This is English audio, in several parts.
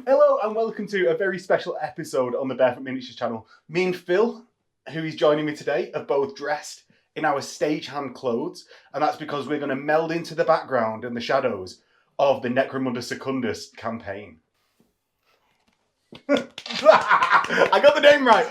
Hello and welcome to a very special episode on the Bearfoot Miniatures channel. Me and Phil, who is joining me today, are both dressed in our stagehand clothes, and that's because we're going to meld into the background and the shadows of the Necromunda Secundus campaign. I got the name right!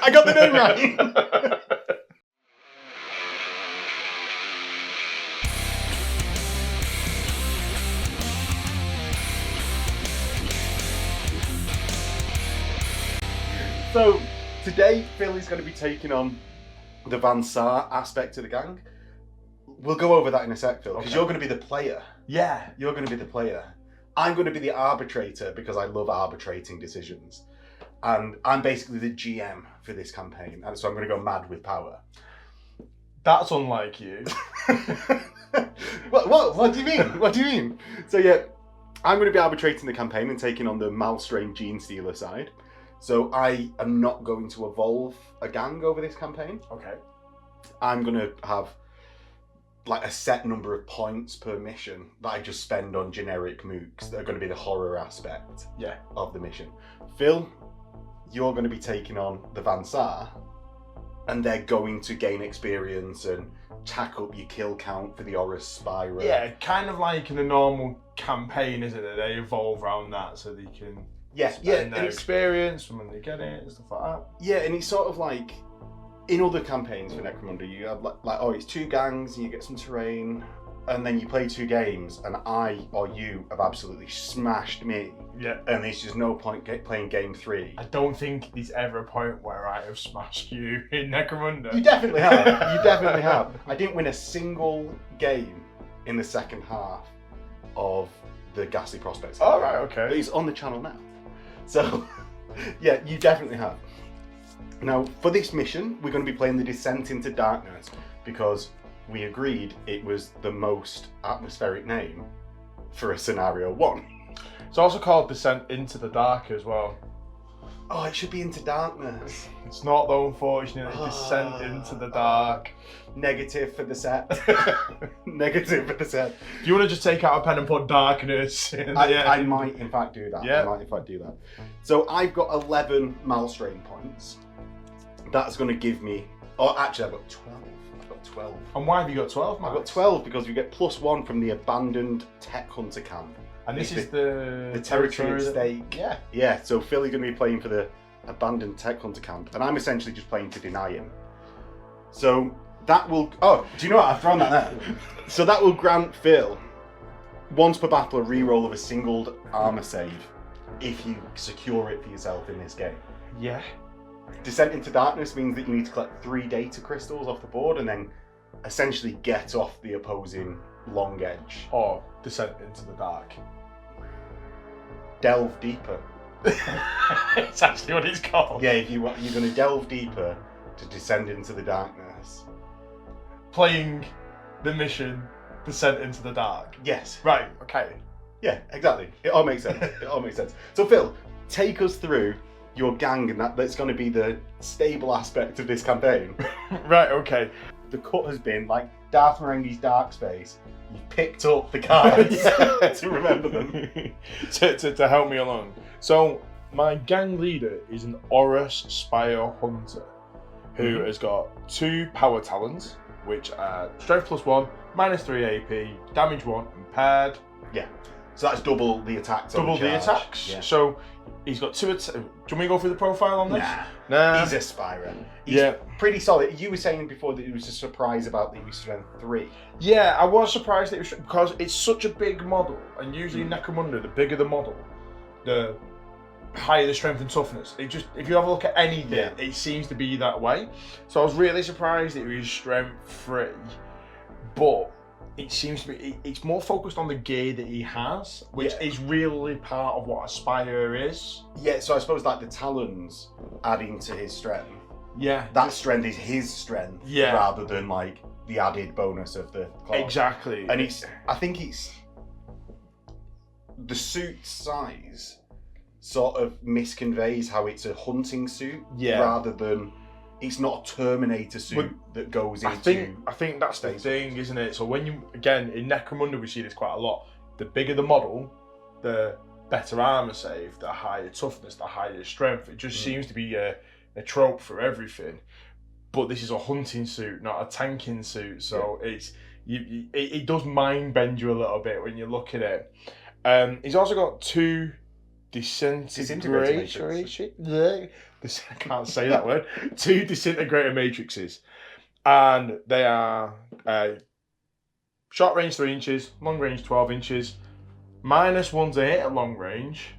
So, today Phil is going to be taking on the Saar aspect of the gang. We'll go over that in a sec, Phil, because you're going to be the player. Yeah. You're going to be the player. I'm going to be the arbitrator because I love arbitrating decisions. And I'm basically the GM for this campaign, and so I'm going to go mad with power. That's unlike you. What do you mean? What do you mean? So yeah, I'm going to be arbitrating the campaign and taking on the Malstrain Genestealer side. So I am not going to evolve a gang over this campaign. Okay. I'm going to have like a set number of points per mission that I just spend on generic mooks that are going to be the horror aspect of the mission. Phil, you're going to be taking on the Saar, and they're going to gain experience and tack up your kill count for the Horus Spyrer. Yeah, kind of like in a normal campaign, isn't it? They evolve around that so they can spend their experience from when they get it and stuff like that. Yeah, and it's sort of like in other campaigns for Necromunda, you have it's two gangs and you get some terrain, and then you play two games, and I or you have absolutely smashed me. Yeah. And there's just no point playing game 3. I don't think there's ever a point where I have smashed you in Necromunda. You definitely have. You definitely have. I didn't win a single game in the second half of the Ghastly Prospects. Oh, right, okay. But he's on the channel now. So, yeah, you definitely have. Now, for this mission, we're going to be playing the Descent into Darkness because we agreed it was the most atmospheric name for a Scenario 1. It's also called Descent into the Dark as well. Oh, it should be Into Darkness. It's not though, unfortunately. Descent into the Dark. Negative for the set. Negative for the set. Do you want to just take out a pen and put darkness in I might in fact do that. Yeah. I might in fact do that. So I've got 11 Malstrain points. That's going to give me... Oh, actually I've got 12. I've got 12. And why have you got 12, Max? I've got 12 because you get +1 from the abandoned Tech Hunter camp. And this is the territory at stake. Yeah. Yeah, so Philly's going to be playing for the abandoned Tech Hunter camp, and I'm essentially just playing to deny him. So that will... Oh, do you know what? I've thrown that there. So that will grant Phil, once per battle, a reroll of a singled armor save if you secure it for yourself in this game. Yeah. Descent into Darkness means that you need to collect 3 data crystals off the board and then essentially get off the opposing long edge. Or Descent into the Dark. Delve deeper. It's actually what it's called. Yeah, you're going to delve deeper to descend into the darkness. Playing the mission Descent into the Dark. Yes. Right, okay. Yeah, exactly. It all makes sense. It all makes sense. So Phil, take us through your gang, and that's going to be the stable aspect of this campaign. Right, okay. The cut has been like Darth Marenghi's Dark Space. You've picked up the cards to remember them. to help me along. So, my gang leader is an Horus Spyrer Hunter who has got 2 power talents, which are Strength +1, -3 AP, Damage 1, impaired. Yeah. So that's double the attacks. Double the attacks. Yeah. So he's got 2 attacks. Do you want me to go through the profile on this? Nah. He's a Spyrer. He's pretty solid. You were saying before that it was a surprise about that he was Strength 3. Yeah, I was surprised that it was, because it's such a big model, and usually in Necromunda, the bigger the model, the higher the strength and toughness. It just, if you have a look at anything, it seems to be that way. So I was really surprised that it was Strength 3, but it seems to be, it's more focused on the gear that he has, which is really part of what a Spyrer is. Yeah, so I suppose like the talons adding to his strength. Yeah. That strength is his strength rather than like the added bonus of the claw. Exactly. And I think it's the suit size sort of misconveys how it's a hunting suit rather than it's not a Terminator suit that goes into... I think that's the thing, isn't it? So when you, again, in Necromunda we see this quite a lot. The bigger the model, the better armor save, the higher toughness, the higher strength. It just seems to be a trope for everything. But this is a hunting suit, not a tanking suit, so it does mind bend you a little bit when you look at it. He's also got 2 disintegration. I can't say that word. 2 disintegrator matrices, and they are short range 3 inches, long range 12 inches, -1 to hit at long range,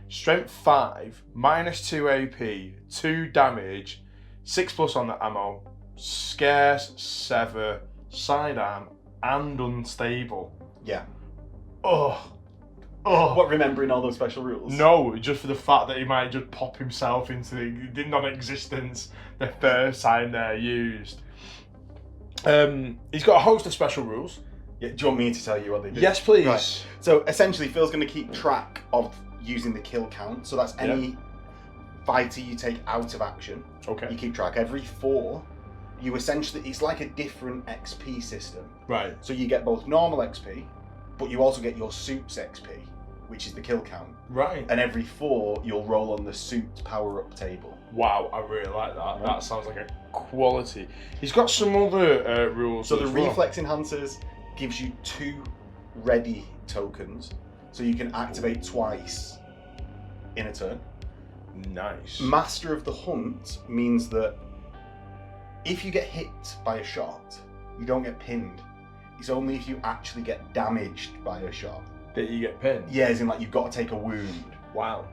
strength 5, -2 AP, 2 damage, 6+ on the ammo, scarce, sever, sidearm, and unstable. Yeah. Oh. What, remembering all those special rules? No, just for the fact that he might just pop himself into the non-existence the first time they're used. He's got a host of special rules. Yeah, do you want me to tell you what they do? Yes, please. Right. So essentially, Phil's going to keep track of using the kill count. So that's any fighter you take out of action. Okay. You keep track. Every 4, you essentially, it's like a different XP system. Right. So you get both normal XP, but you also get your suit's XP, which is the kill count. Right. And every 4, you'll roll on the suit power-up table. Wow, I really like that. Right. That sounds like a quality. He's got some other rules. So the reflex enhancers gives you 2 ready tokens, so you can activate twice in a turn. Nice. Master of the Hunt means that if you get hit by a shot, you don't get pinned. It's only if you actually get damaged by a shot that you get pinned. Yeah, as in like you've got to take a wound. Wow.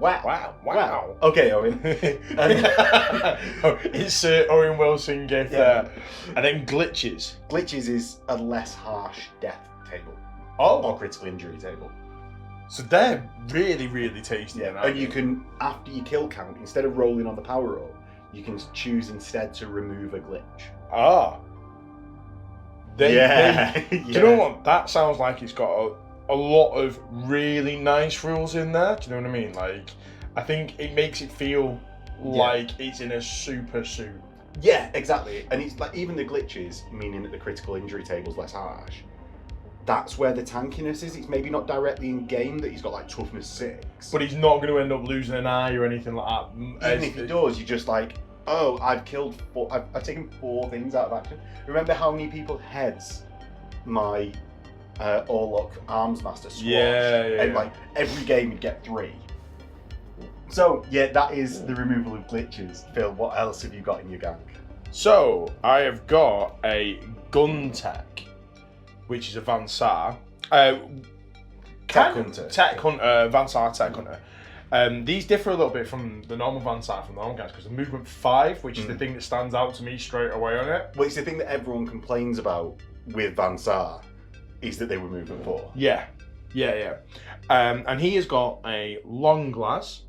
Wow. Okay, Owen. Insert Owen Wilson gif there. And then glitches. Glitches is a less harsh death table. Oh. Or critical injury table. So they're really, really tasty. Yeah. And you can, after you kill count, instead of rolling on the power roll, you can choose instead to remove a glitch. Ah. Do you know what? That sounds like it's got a lot of really nice rules in there. Do you know what I mean? Like, I think it makes it feel like it's in a super suit. Yeah, exactly. And it's like even the glitches, meaning that the critical injury table's less harsh. That's where the tankiness is. It's maybe not directly in game that he's got like toughness 6, but he's not going to end up losing an eye or anything like that. Even if he does, you're just like, oh, I've killed 4. I've taken 4 things out of action. Remember how many people heads my Orlok Arms Master squash? Yeah. And like every game you'd get 3. So yeah, that is the removal of glitches. Phil, what else have you got in your gang? So I have got a gun tech, which is a Van Saar. Tech Hunter. Van Saar Tech Hunter. These differ a little bit from the normal Van Saar from the normal guys because the movement 5, which is the thing that stands out to me straight away on it. Well, it's the thing that everyone complains about with Van Saar, is that they were movement 4. Yeah. And he has got a long glass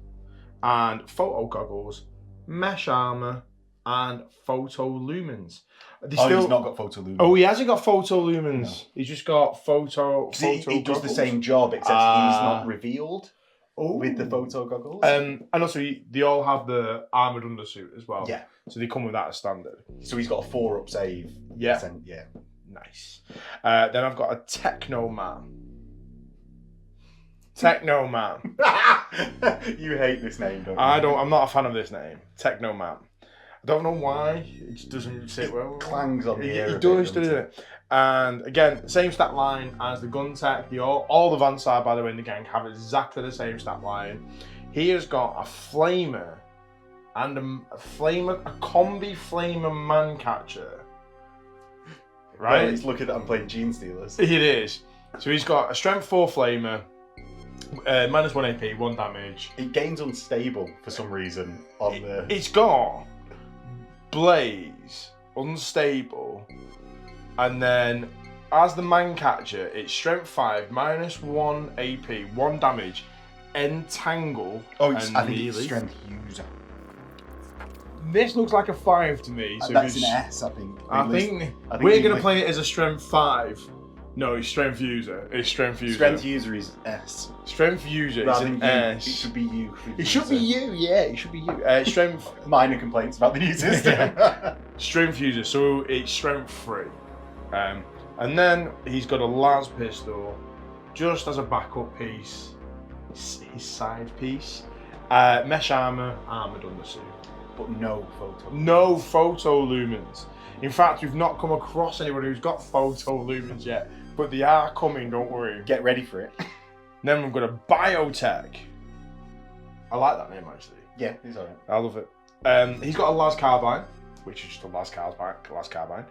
and photo goggles, mesh armor, and photo lumens. He's not got photo lumens. Oh, he hasn't got photo lumens. No. He's just got photo he does the same job, except he's not revealed with the photo goggles. And also, they all have the armoured undersuit as well. Yeah. So they come with that as standard. So he's got a 4-up save. Yeah. Yeah. Nice. Then I've got a Techno Man. Techno Man. You hate this name, don't you? I'm not a fan of this name. Techno Man. I don't know why. It just doesn't sit well. Clangs on the ear. It does, doesn't it? And again, same stat line as the gun tech. All the Van Saar, by the way, in the gang have exactly the same stat line. He has got a flamer and a combi flamer man catcher. Right? Well, it's looking that I'm playing Genestealers. It is. So he's got a strength 4 flamer, -1 AP, 1 damage. It gains unstable for some reason on the. It's got blaze, unstable, and then as the man catcher, it's strength 5, -1 AP, 1 damage, entangle. I think it's strength user. This looks like a 5 to me. So that's an S, I think. I think we're going to play it as a strength 5. No, it's strength user. It's strength user. Strength user is S. Strength user is an S. It should be you. It should be you, yeah. It should be you. Strength. Minor complaints about the new system. Strength user, so it's strength 3. And then he's got a las pistol just as a backup piece. his side piece. Mesh armor, armored undersuit. But no photo. No photo lumens. In fact, we've not come across anyone who's got photo lumens yet, but they are coming, don't worry. Get ready for it. Then we've got a biotech. I like that name, actually. Yeah, it's alright. I love it. He's got a las carbine, which is just a las carbine.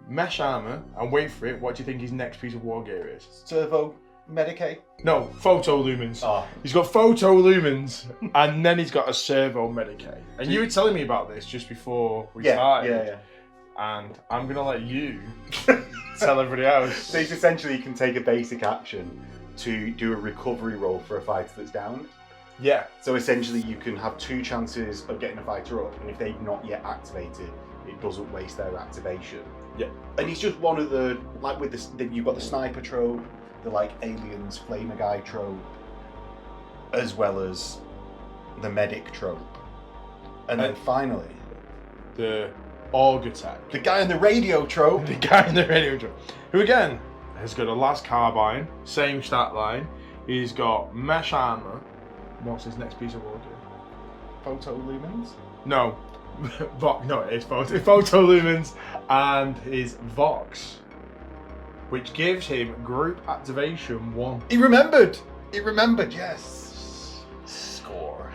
Mesh armor, and wait for it, what do you think his next piece of war gear is? Servo Medicae? No, photo lumens. Oh. He's got photo lumens, and then he's got a servo Medicae. And you were telling me about this just before we started. Yeah. And I'm going to let you tell everybody else. So it's essentially you can take a basic action to do a recovery roll for a fighter that's downed. Yeah. So essentially you can have 2 chances of getting a fighter up, and if they've not yet activated, it doesn't waste their activation. Yeah. And he's just one of the, like with this, you've got the sniper trope, the like aliens flamer guy trope, as well as the medic trope. And then finally, the Org attack. the guy in the radio trope. The guy in the radio trope. Who again has got a las carbine, same stat line. He's got mesh armor. What's his next piece of war gear? Photo lumens? No. No, it is photo lumens and his Vox, which gives him group activation 1. He remembered, yes. Score.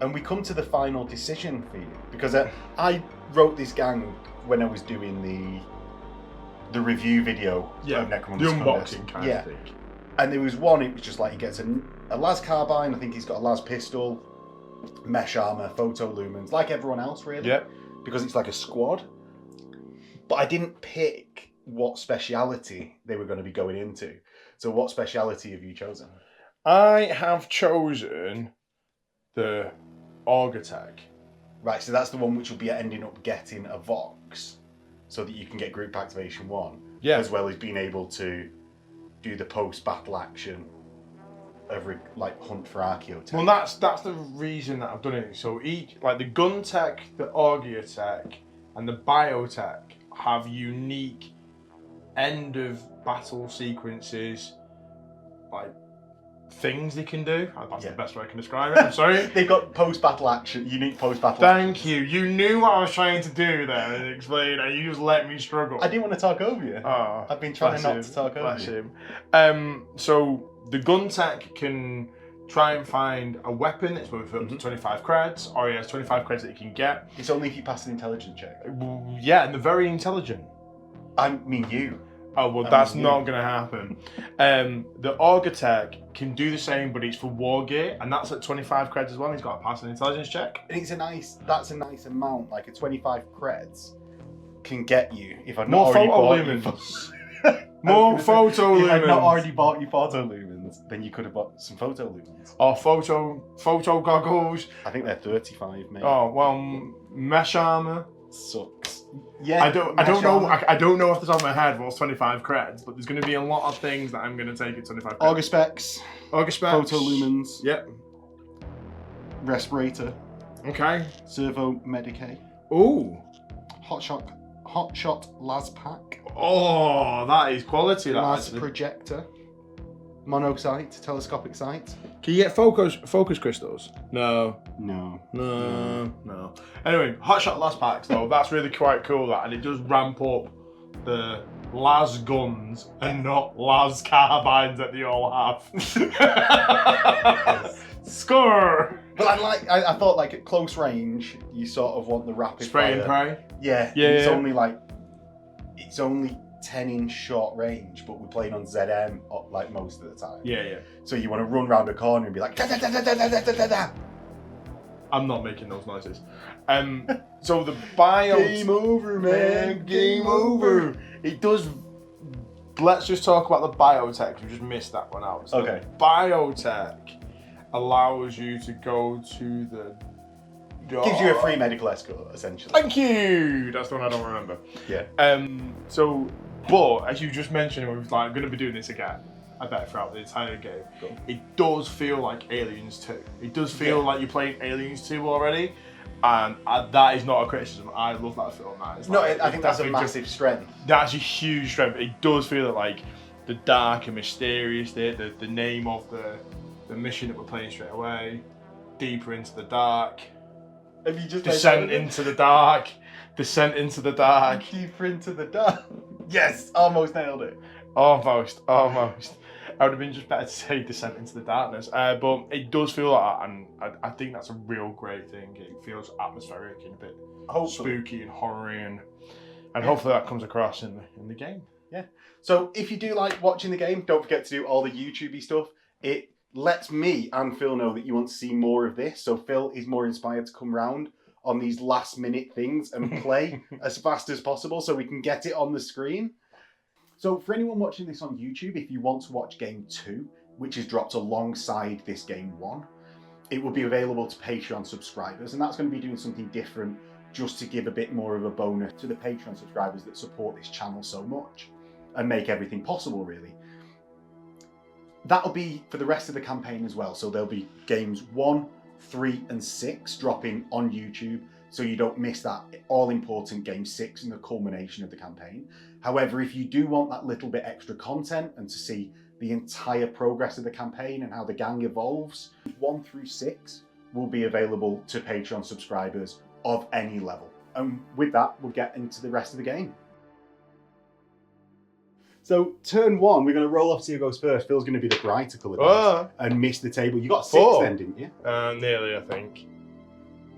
And we come to the final decision for you, because I wrote this gang when I was doing the review video of Necromunda. The unboxing kind of thing. And there was one, it was just like he gets a las carbine, I think he's got a las pistol, mesh armor, photo lumens, like everyone else really. Yeah. Because it's like a squad. But I didn't pick what speciality they were going to be going into. So what speciality have you chosen? I have chosen the Org attack. Right, so that's the one which will be ending up getting a Vox, so that you can get group activation 1. Yeah. As well as being able to do the post-battle action of hunt for archaeotech. Well, that's the reason that I've done it. So each, like the gun tech, the Orgy attack, and the biotech have unique end of battle sequences, like things they can do. That's the best way I can describe it. I'm sorry. They've got post-battle action, unique post-battle. Thank you. You knew what I was trying to do there and explain, and you just let me struggle. I didn't want to talk over you. Oh, I've been trying not to talk over you. Him. So the gun tech can try and find a weapon that's worth up to 25 creds, or he has 25 creds that he can get. It's only if you pass an intelligence check. Yeah, and they're very intelligent. I mean you. Oh, well, that's not going to happen. The Org attack can do the same, but it's for war gear, and that's at 25 creds as well. He's got to pass an intelligence check. And that's a nice amount, like a 25 creds can get you, if I've not More already photo bought lumens. More photo lumens. If I'd not already bought you photo lumens, then you could have bought some photo lumens. Or photo goggles. I think they're 35, mate. Oh, well, mesh armor. Sucks. Yeah. I don't know. I don't know off the top of my head what's 25 creds, but there's going to be a lot of things that I'm going to take at 25 creds. Auger specs. Photo lumens. Yep. Respirator. Okay. Servo Medicae. Ooh. Hotshot las pack. Oh, that is quality. That Las actually. projector. Monocyte. Telescopic sight. Can you get focus crystals? No. Anyway, hotshot las packs though. That's really quite cool. That, and it does ramp up the las guns and not las carbines that they all have. Score. But I thought like at close range, you sort of want the rapid spray and fire. pray. Yeah. It's only 10-inch short range, but we're playing on ZM like most of the time. Yeah. So you want to run around a corner and be like da da da da da da da da da. I'm not making those noises. So the bio. Game over, man. Game over. It does. Let's just talk about the biotech. We just missed that one out. So okay. Biotech allows you to go to the door. Gives you a free medical escort, essentially. Thank you. That's the one I don't remember. Yeah. But as you just mentioned, we was like going to be doing this again. I bet throughout the entire game. Cool. It does feel like Aliens 2. It does feel like you're playing Aliens 2 already, and that is not a criticism. I love that film. I think that's a massive strength. That's a huge strength. It does feel like the dark and mysterious, the name of the mission that we're playing straight away, Deeper into the Dark, Have you just Descent into the Dark, Descent into the Dark. Deeper into the dark? Yes, almost nailed it. Almost. I would have been just better to say Descent into the Darkness, but it does feel like that, and I think that's a real great thing. It feels atmospheric and a bit spooky and horror-y, and hopefully that comes across in the game. Yeah. So if you do like watching the game, don't forget to do all the YouTubey stuff. It lets me and Phil know that you want to see more of this, so Phil is more inspired to come round on these last-minute things and play as fast as possible so we can get it on the screen. So for anyone watching this on YouTube, if you want to watch Game 2, which is dropped alongside this Game 1, it will be available to Patreon subscribers, and that's going to be doing something different just to give a bit more of a bonus to the Patreon subscribers that support this channel so much and make everything possible, really. That'll be for the rest of the campaign as well, so there'll be Games 1, 3 and 6 dropping on YouTube, so you don't miss that all-important Game 6 and the culmination of the campaign. However, if you do want that little bit extra content and to see the entire progress of the campaign and how the gang evolves, 1 through 6 will be available to Patreon subscribers of any level. And with that, we'll get into the rest of the game. So, turn 1, we're going to roll off to see who goes first. Phil's going to be the brighter coloured and miss the table. You got 6 then, didn't you? Nearly, I think.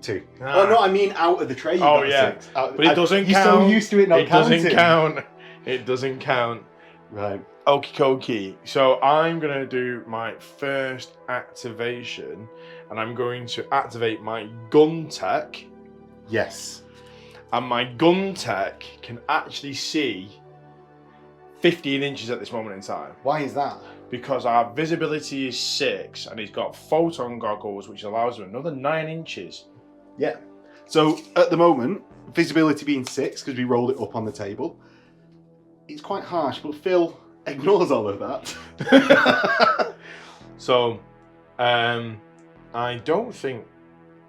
2. Oh no, I mean out of the tray. You got 6. But it doesn't count. You're so used to it not counting. It doesn't count. It doesn't count. Right. Okie dokie. So I'm going to do my first activation, and I'm going to activate my gun tech. Yes. And my gun tech can actually see 15 inches at this moment in time. Why is that? Because our visibility is 6, and he's got photon goggles, which allows him another 9 inches. Yeah. So at the moment, visibility being 6, because we rolled it up on the table, it's quite harsh, but Phil ignores all of that. So, I don't think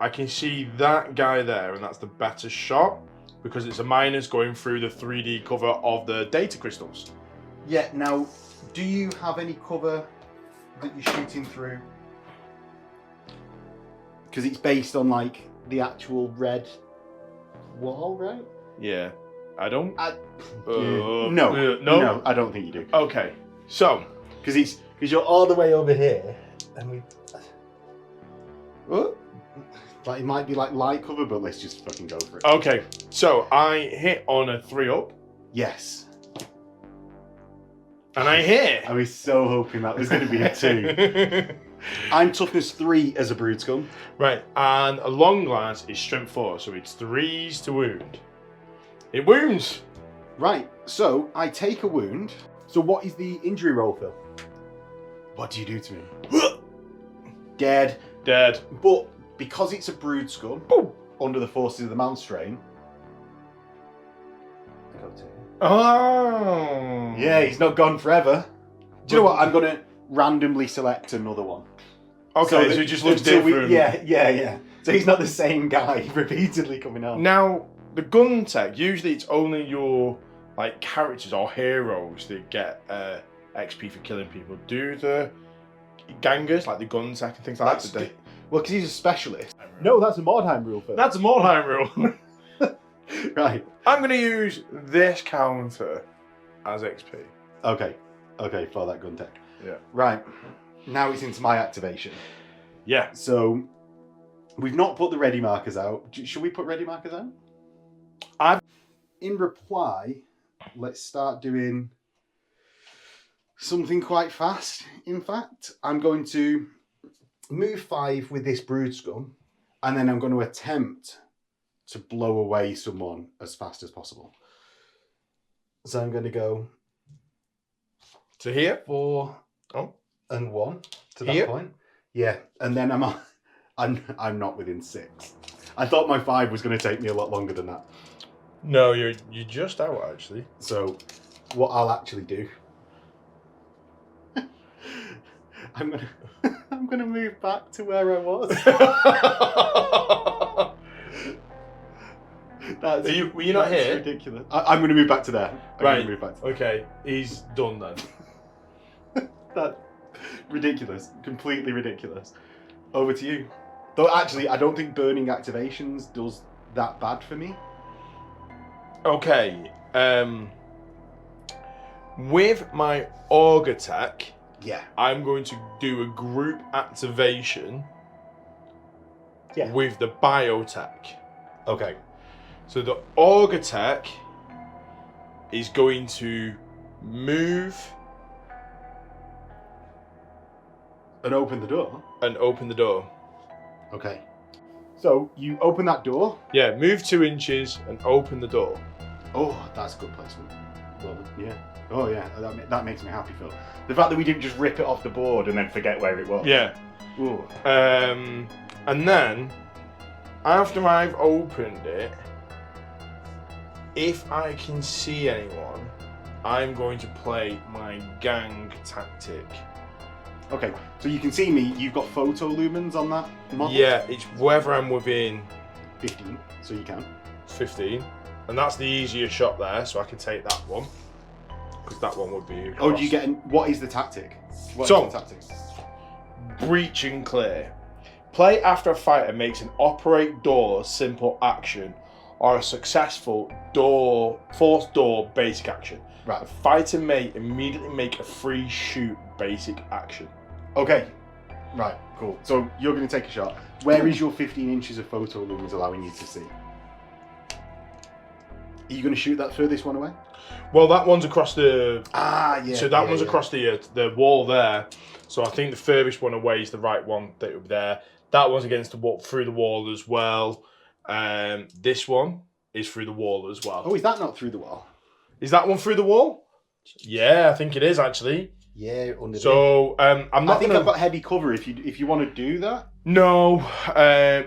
I can see that guy there, and that's the better shot, because it's a minus going through the 3D cover of the data crystals. Yeah, now, do you have any cover that you're shooting through? Because it's based on, like, the actual red wall, right? Yeah. I don't... No, I don't think you do. Okay, so... Because you're all the way over here, and we... What? Like, it might be like light cover, but let's just fucking go for it. Okay, so I hit on a 3-up. Yes. And I hit. I was so hoping that was going to be a 2. I'm toughness 3 as a brood scum. Right, and a long lance is strength 4, so it's 3s to wound. It wounds. Right, so I take a wound. So what is the injury roll, Phil? What do you do to me? Dead. Dead. But because it's a brood scum, under the forces of the Malstrain, I go to him. Oh. Yeah, he's not gone forever. Do you know what? I'm going to randomly select another one. Okay, so it just looks different. Yeah. So he's not the same guy repeatedly coming out. Now, the gun tech, usually it's only your like characters or heroes that get XP for killing people. Do the gangers, like the gun tech and things like that? Well, because he's a specialist. No, that's a Mordheim rule, Phil. That's a Mordheim rule. Right. I'm going to use this counter as XP. Okay, for that gun tech. Yeah. Right. Now it's into my activation. Yeah. So, we've not put the ready markers out. Should we put ready markers out? In reply, let's start doing something quite fast. In fact, I'm going to move 5 with this brood scum, and then I'm going to attempt to blow away someone as fast as possible. So I'm going to go to here, 4 and 1 to that here? point. Yeah, and then I'm not within 6. I thought my 5 was going to take me a lot longer than that. No, you're just out actually. So what I'll actually do, I'm gonna move back to where I was. Were you not here? Ridiculous. I'm going to move back to there. Right. Okay, he's done then. Ridiculous. Completely ridiculous. Over to you. Though actually, I don't think burning activations does that bad for me. Okay. With my Org attack, Yeah. I'm going to do a group activation with the biotech. Okay. So the Org attack is going to move And open the door. and open the door. Okay. So you open that door. Yeah, move 2 inches and open the door. Oh, that's good placement. Well, yeah. Oh, yeah. That makes me happy, Phil. The fact that we didn't just rip it off the board and then forget where it was. Yeah. Ooh. And then, after I've opened it, if I can see anyone, I'm going to play my gang tactic. Okay, so you can see me. You've got photo lumens on that model? Yeah, it's whether I'm within 15, so you can. 15. And that's the easier shot there, so I can take that one. Because that one would be across. Oh, do you get... What is the tactic? What So- is the tactic? Breach and clear. Play after a fighter makes an operate door simple action or a successful door force door basic action. Right. A fighter may immediately make a free shoot basic action. Okay. Right, cool. So you're going to take a shot. Where is your 15 inches of photo lumens allowing you to see? Are you going to shoot that furthest one away? Well, that one's across the. Ah, yeah. So that one's across the wall there. So I think the furthest one away is the right one that would be there. That one's against the wall, through the wall as well. This one is through the wall as well. Oh, is that not through the wall? Is that one through the wall? Yeah, I think it is actually. Yeah, under So I'm not I think gonna. I've got heavy cover if you want to do that. No,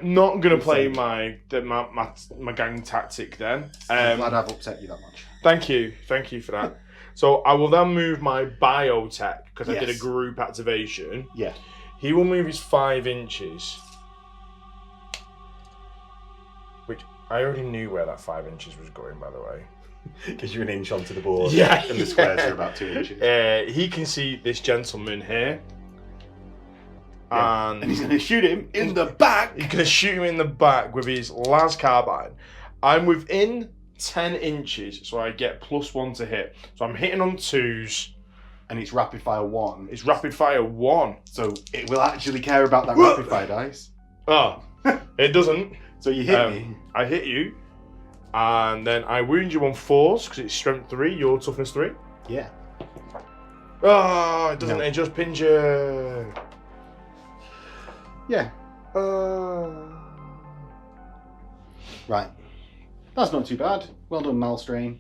not gonna play Mistake. my gang tactic then. I'm glad I've upset you that much. Thank you for that. So I will then move my biotech because I did a Yes. group activation. Yeah. He will move his 5 inches, which I already knew where that 5 inches was going, by the way. Because you're an inch onto the board. Yeah, And the squares are about 2 inches. He can see this gentleman here, Yeah. And he's and going to shoot him in the back. he's going to shoot him in the back with his las carbine. I'm within 10 inches, so I get +1 to hit. So I'm hitting on 2s. And it's rapid fire 1. It's rapid fire 1. So it will actually care about that rapid fire dice. Oh, it doesn't. So you hit me. I hit you, and then I wound you on 4s because it's strength 3, your toughness 3. Yeah. Oh, it doesn't. No. It just pins you. Yeah. Right. That's not too bad. Well done, Malstrain.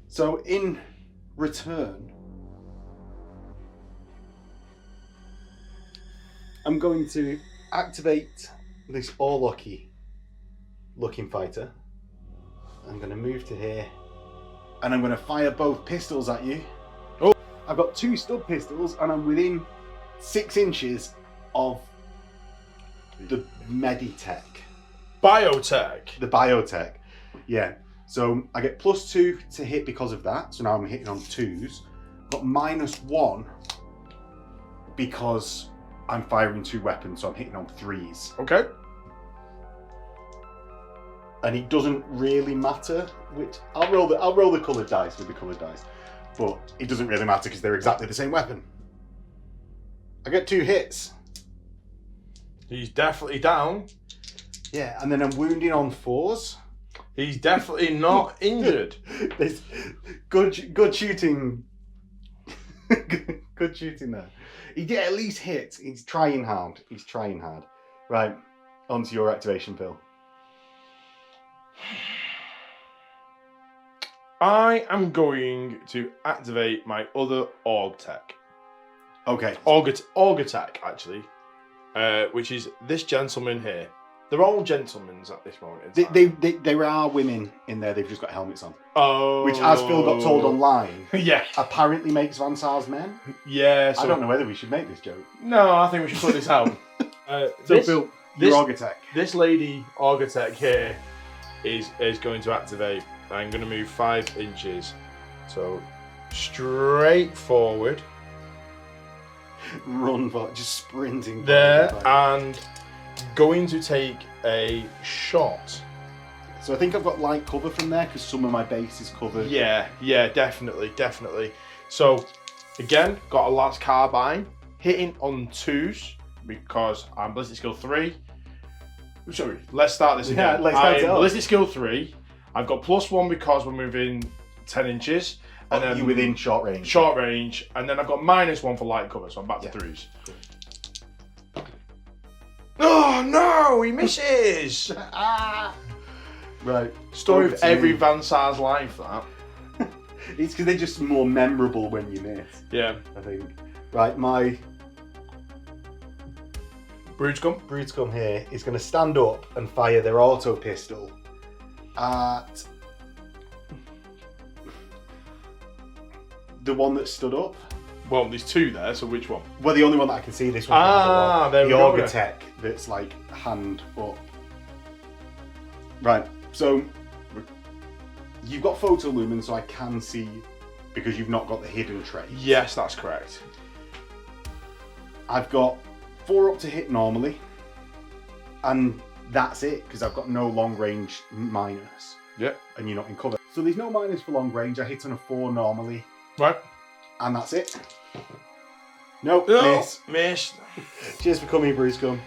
So in return, I'm going to activate this Orlocky looking fighter. I'm going to move to here, and I'm going to fire both pistols at you. Oh. I've got 2 stub pistols, and I'm within 6 inches of the Meditech. Biotech. The biotech. Yeah. So I get +2 to hit because of that. So now I'm hitting on 2s. But -1 because I'm firing 2 weapons, so I'm hitting on 3s. Okay. And it doesn't really matter which. I'll roll the coloured dice with the coloured dice. But it doesn't really matter because they're exactly the same weapon. I get 2 hits. He's definitely down. Yeah, and then I'm wounding on 4s. He's definitely not injured. There's good shooting. Good shooting there. He did at least hit. He's trying hard. Right, on to your activation, Phil. I am going to activate my other Org tech. Okay. Org attack, actually. Which is this gentleman here. They're all gentlemen at this moment in time. There are women in there. They've just got helmets on. Oh. Which, as Phil got told online, Yeah. apparently makes Van Saar's men. Yeah. So, I don't know whether we should make this joke. No, I think we should put this out. So Phil, your Org attack. This lady Orgatech here is going to activate. I'm going to move 5 inches. So straight forward. run for just sprinting there forward. and going to take a shot. So I think I've got light cover from there because some of my base is covered. Yeah, definitely. So again, got a last carbine, hitting on 2s because I'm ballistic skill 3. Sorry, let's start this again. Yeah, let's start it I'm off. ballistic skill 3. I've got +1 because we're moving 10 inches. And then You're within short range. Short range, and then I've got -1 for light cover, so I'm back to 3s. Oh no, he misses! Right. Story Over of to every you. Van Saar's life, that. It's because they're just more memorable when you miss, Yeah. I think. Right, my Brood scum. Brood Scum here is going to stand up and fire their auto pistol at the one that stood up. Well, there's 2 there, so which one? Well, the only one that I can see, this one. There the we go. Auger Tech that's like hand up. Right, so you've got photolumen, so I can see because you've not got the hidden trait. Yes, that's correct. I've got 4 up to hit normally, and that's it because I've got no long range minus. Yep. And you're not in cover. So there's no minus for long range. I hit on a 4 normally, Right. and that's it. Nope, No, miss. missed. Cheers for coming, Brood Scum.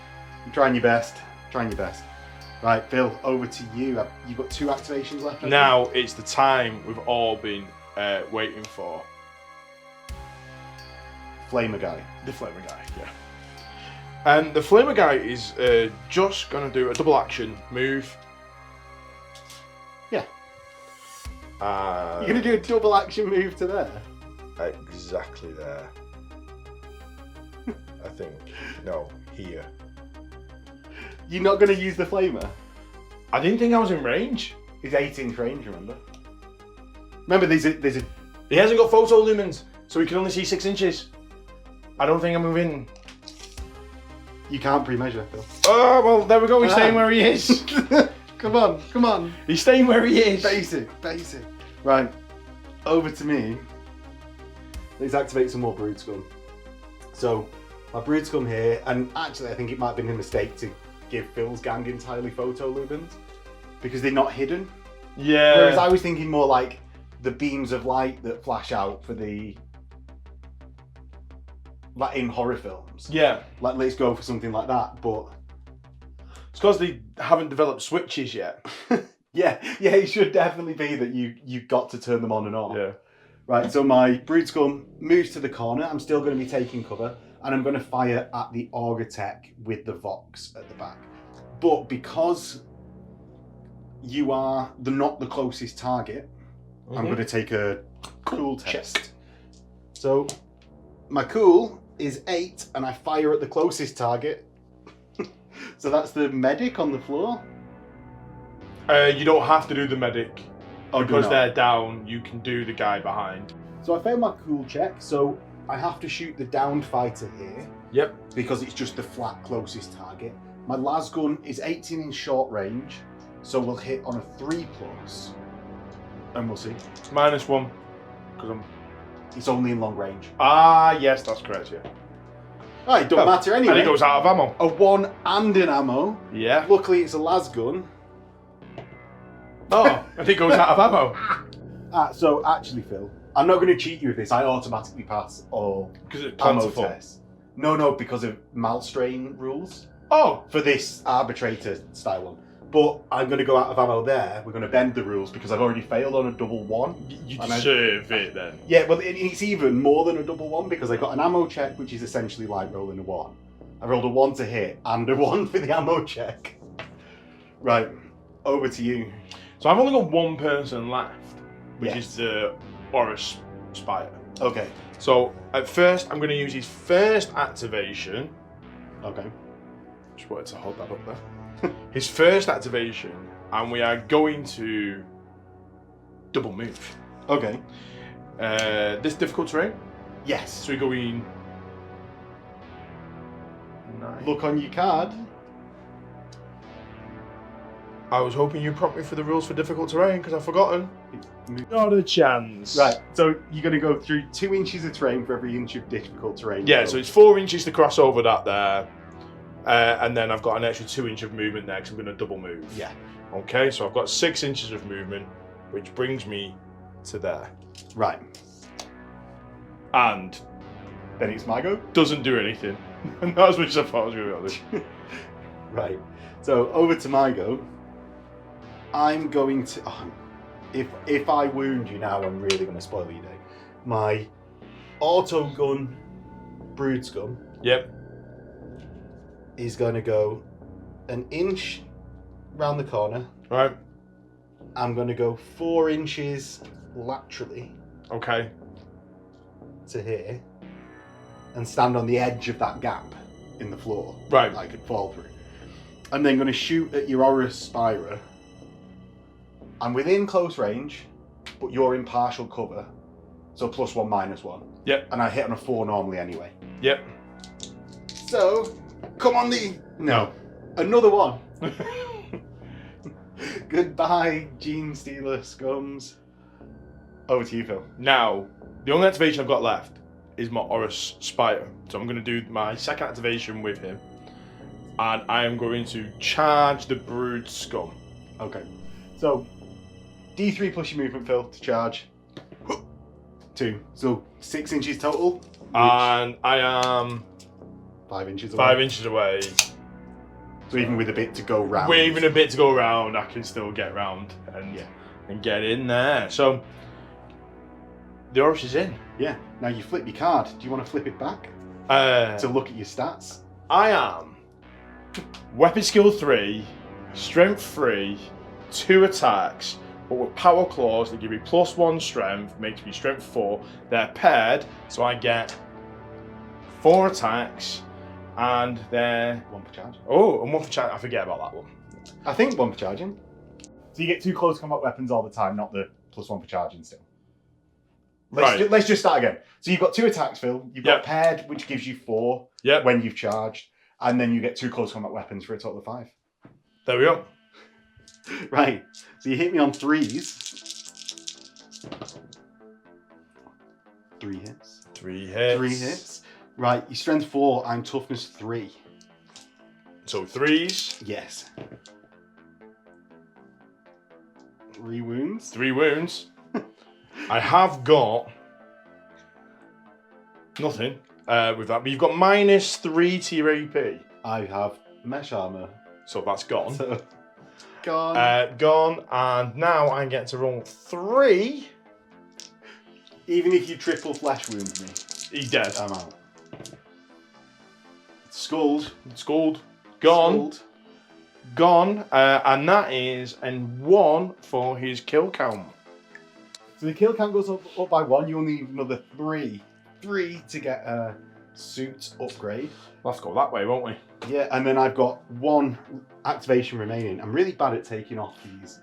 You're trying your best. Right, Phil, over to you. You've got 2 activations left. haven't Now it's the time we've all been waiting for. you? Flamer guy. The Flamer guy, yeah. And the Flamer guy is just going to do a double action move. Yeah. You're going to do a double action move to there? Exactly there. I think. No, here. You're not going to use the Flamer? I didn't think I was in range. It's 8-inch range, remember? Remember, there's a... He hasn't got photo lumens, so he can only see 6 inches. I don't think I'm moving. You can't pre-measure, Phil. Oh, well, there we go. He's staying where he is. Come on. He's staying where he is. Basic. Right, over to me. Let's activate some more Brood Scum. So, my Brood Scum here, and actually I think it might have been a mistake to give Phil's gang entirely photolumens because they're not hidden. Yeah. Whereas I was thinking more like the beams of light that flash out for the... like in horror films. Yeah. Like, let's go for something like that, but... It's because they haven't developed switches yet. yeah, it should definitely be that you got to turn them on and off. Yeah. Right, so my Brood Scum moves to the corner. I'm still going to be taking cover, and I'm going to fire at the Auger Tech with the Vox at the back. But because you are not the closest target, I'm going to take a cool test. So my cool is 8, and I fire at the closest target. So that's the medic on the floor. You don't have to do the medic. Oh, because they're down, you can do the guy behind. So I failed my cool check, so I have to shoot the downed fighter here. Yep. Because it's just the flat closest target. My las gun is 18 in short range, so we'll hit on a 3+, and we'll see. -1, because I'm... It's only in long range. Ah, yes, that's correct, yeah. Oh, it don't matter anyway. And it goes out of ammo. A 1 and an ammo. Yeah. Luckily it's a las gun. Oh, and it goes out of ammo. So actually, Phil, I'm not going to cheat you with this. I automatically pass all Because it's ammo plentiful. tests. No, because of Malstrain rules. Oh, For this arbitrator style one. But I'm going to go out of ammo there. We're going to bend the rules because I've already failed on a double 1. you And I- deserve it then. Yeah, well, it's even more than a double 1 because I got an ammo check, which is essentially like rolling a 1. I rolled a 1 to hit and a 1 for the ammo check. Right, over to you. So I've only got one person left, which Yes. is the Oris Spyrer. Okay. So at first, I'm going to use his first activation. Okay. Just wanted to hold that up there. His first activation, and we are going to double move. Okay. This difficult terrain. Yes. So we're going 9. Look on your card. I was hoping you'd prompt me for the rules for difficult terrain because I've forgotten. Not a chance. Right, so you're going to go through 2 inches of terrain for every inch of difficult terrain. Yeah, so it's 4 inches to cross over that there. And then I've got an extra 2 inch of movement there because I'm going to double move. Yeah. Okay, so I've got 6 inches of movement, which brings me to there. Right. And Then it's my go. doesn't do anything. Not as much as I thought I was going to be honest. Right. So over to my go. I'm going to... if I wound you now, I'm really going to spoil your day. My auto gun brood scum Yep. is going to go 1 inch round the corner. Right. I'm going to go 4 inches laterally Okay. to here and stand on the edge of that gap in the floor Right. that I could fall through. I'm then going to shoot at your Horus Spyrer. I'm within close range, but you're in partial cover, so +1, -1. Yep. And I hit on a 4 normally anyway. Yep. So, come on No. Another one. Goodbye, Genestealer scums. Over to you, Phil. Now, the only activation I've got left is my Horus Spyrer. So I'm going to do my second activation with him. And I am going to charge the Brood Scum. Okay. So, D3 plus your movement, Phil, to charge. 2. So, 6 inches total. And I am 5 inches away. 5 inches away. So even with a bit to go round. Waving a bit to go round, I can still get round and get in there. So, the Horus is in. Yeah. Now you flip your card. Do you want to flip it back to look at your stats? I am Weapon Skill 3, Strength 3, 2 attacks, but with Power Claws that give me +1 Strength, makes me Strength 4. They're paired, so I get 4 attacks, and they're... 1 for charge. Oh, and 1 for charge. I forget about that one. I think 1 for charging. So you get 2 close combat weapons all the time, not the +1 for charging still. Let's just start again. So you've got 2 attacks, Phil. You've got paired, which gives you 4 when you've charged. And then you get 2 close combat weapons for a total of 5. There we go. Right. So you hit me on 3s. 3 hits. 3 hits. 3 hits. Right. You strength 4. I'm toughness 3. So 3s. Yes. 3 wounds. 3 wounds. I have got nothing with that, but you've got -3 to your AP. I have mesh armor. So that's gone. So, gone. Gone, and now I get to roll 3. Even if you triple flesh wound me, He's dead. I'm out. Skulled. Skulled. Gone. Skulled. Gone. And that is and 1 for his kill count. So the kill count goes up by 1. You only need another 3. 3 to get a suit upgrade. We'll have to go that way, won't we? Yeah, and then I've got 1 activation remaining. I'm really bad at taking off these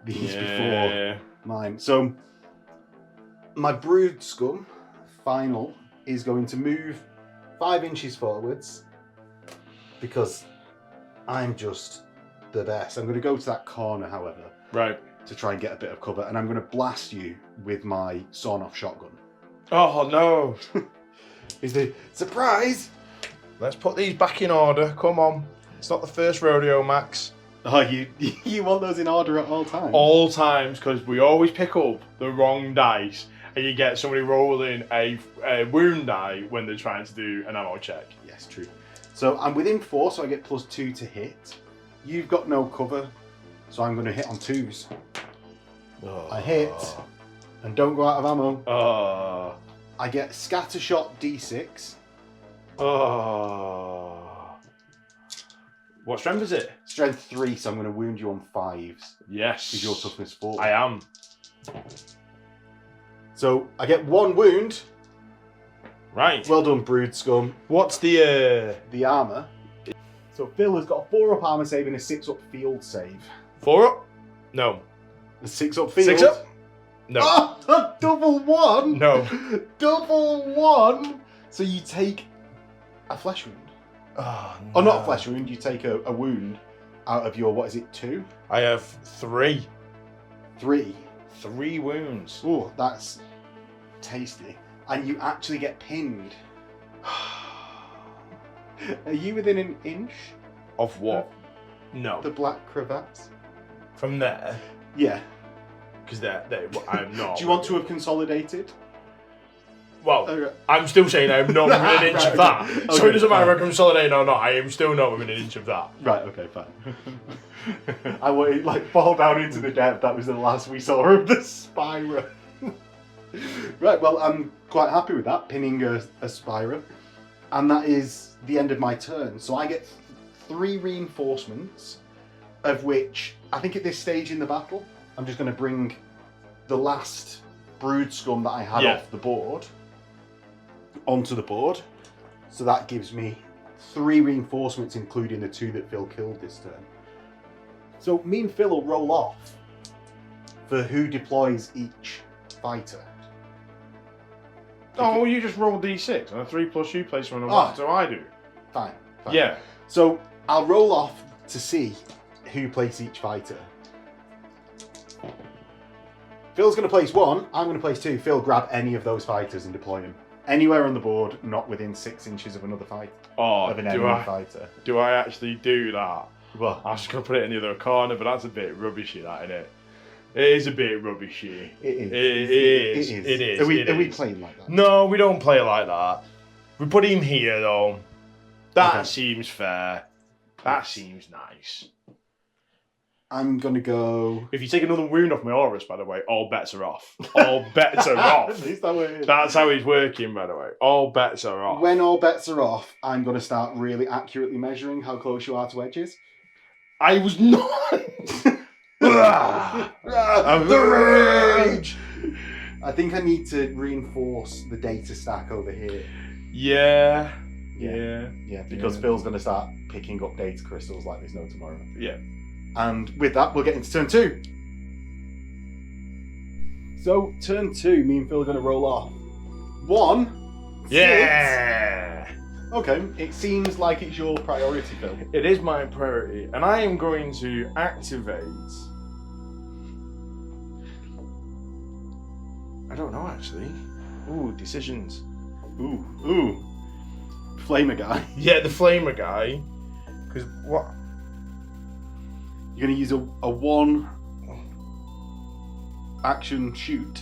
before mine. So my Brood Scum final is going to move 5 inches forwards because I'm just the best. I'm going to go to that corner, however. Right. To try and get a bit of cover, and I'm going to blast you with my sawn-off shotgun. Oh no! Is the surprise? Let's put these back in order. Come on, it's not the first rodeo, Max. Oh, you want those in order at all times? All times, because we always pick up the wrong dice, and you get somebody rolling a wound die when they're trying to do an ammo check. Yes, true. So I'm within 4, so I get +2 to hit. You've got no cover, so I'm going to hit on 2s. Oh. I hit, and don't go out of ammo. Oh. I get scatter shot D6. Oh. What strength is it? Strength 3, so I'm going to wound you on 5s. Yes. Because you're toughness 4. I am. So I get 1 wound. Right. Well done, Brood Scum. What's the armor? So Phil has got a 4 up armor save and a 6 up field save. 4 up? No. A 6 up field? 6 up? No. Oh, a double 1? No. Double 1? So you take a flesh wound. Oh, no. Or not a flesh wound, you take a wound out of your, what is it, 2? I have 3. 3. 3 wounds. Oh, that's tasty. And you actually get pinned. Are you within an inch? Of what? No. The black cravats? From there? Yeah. Because I'm not. Do you want to have consolidated? Well, Okay. I'm still saying I am not within an inch of that. Okay. So it doesn't matter if I consolidate or not, I am still not within an inch of that. Right, okay, fine. I wanted, like, fall down into the depth. That was the last we saw of the Spyrer. Right, well, I'm quite happy with that, pinning a Spyrer. And that is the end of my turn. So I get 3 reinforcements, of which, I think at this stage in the battle, I'm just going to bring the last brood scum that I had off the board onto the board. So that gives me 3 reinforcements, including the 2 that Phil killed this turn. So me and Phil will roll off for who deploys each fighter. Oh, you just roll D6 and a 3+ you place one on one, so I do. Fine. Yeah. So I'll roll off to see who places each fighter. Phil's going to place 1, I'm going to place 2. Phil, grab any of those fighters and deploy them. Anywhere on the board, not within 6 inches of another fight. Oh, of an enemy fighter. Do I actually do that? Well, I was just going to put it in the other corner, but that's a bit rubbishy, that, isn't it? It is a bit rubbishy. It is. Are we playing like that? No, we don't play like that. We put him here, though. That Okay. seems fair. That seems nice. I'm going to go... If you take another wound off my Horus, by the way, all bets are off. All bets are off. At least that way it is. That's how he's working, by the way. All bets are off. When all bets are off, I'm going to start really accurately measuring how close you are to edges. I was not... The rage! I think I need to reinforce the data stack over here. Yeah. Yeah, because Phil's going to start picking up data crystals like there's no tomorrow. Yeah. And with that, we'll get into turn 2. So, turn 2, me and Phil are going to roll off. 1. Yeah. 6. Okay, it seems like it's your priority, Phil. It is my priority, and I am going to activate... I don't know, actually. Ooh, decisions. Ooh. Flamer guy. Yeah, the flamer guy. Because what? You're going to use a 1 action shoot.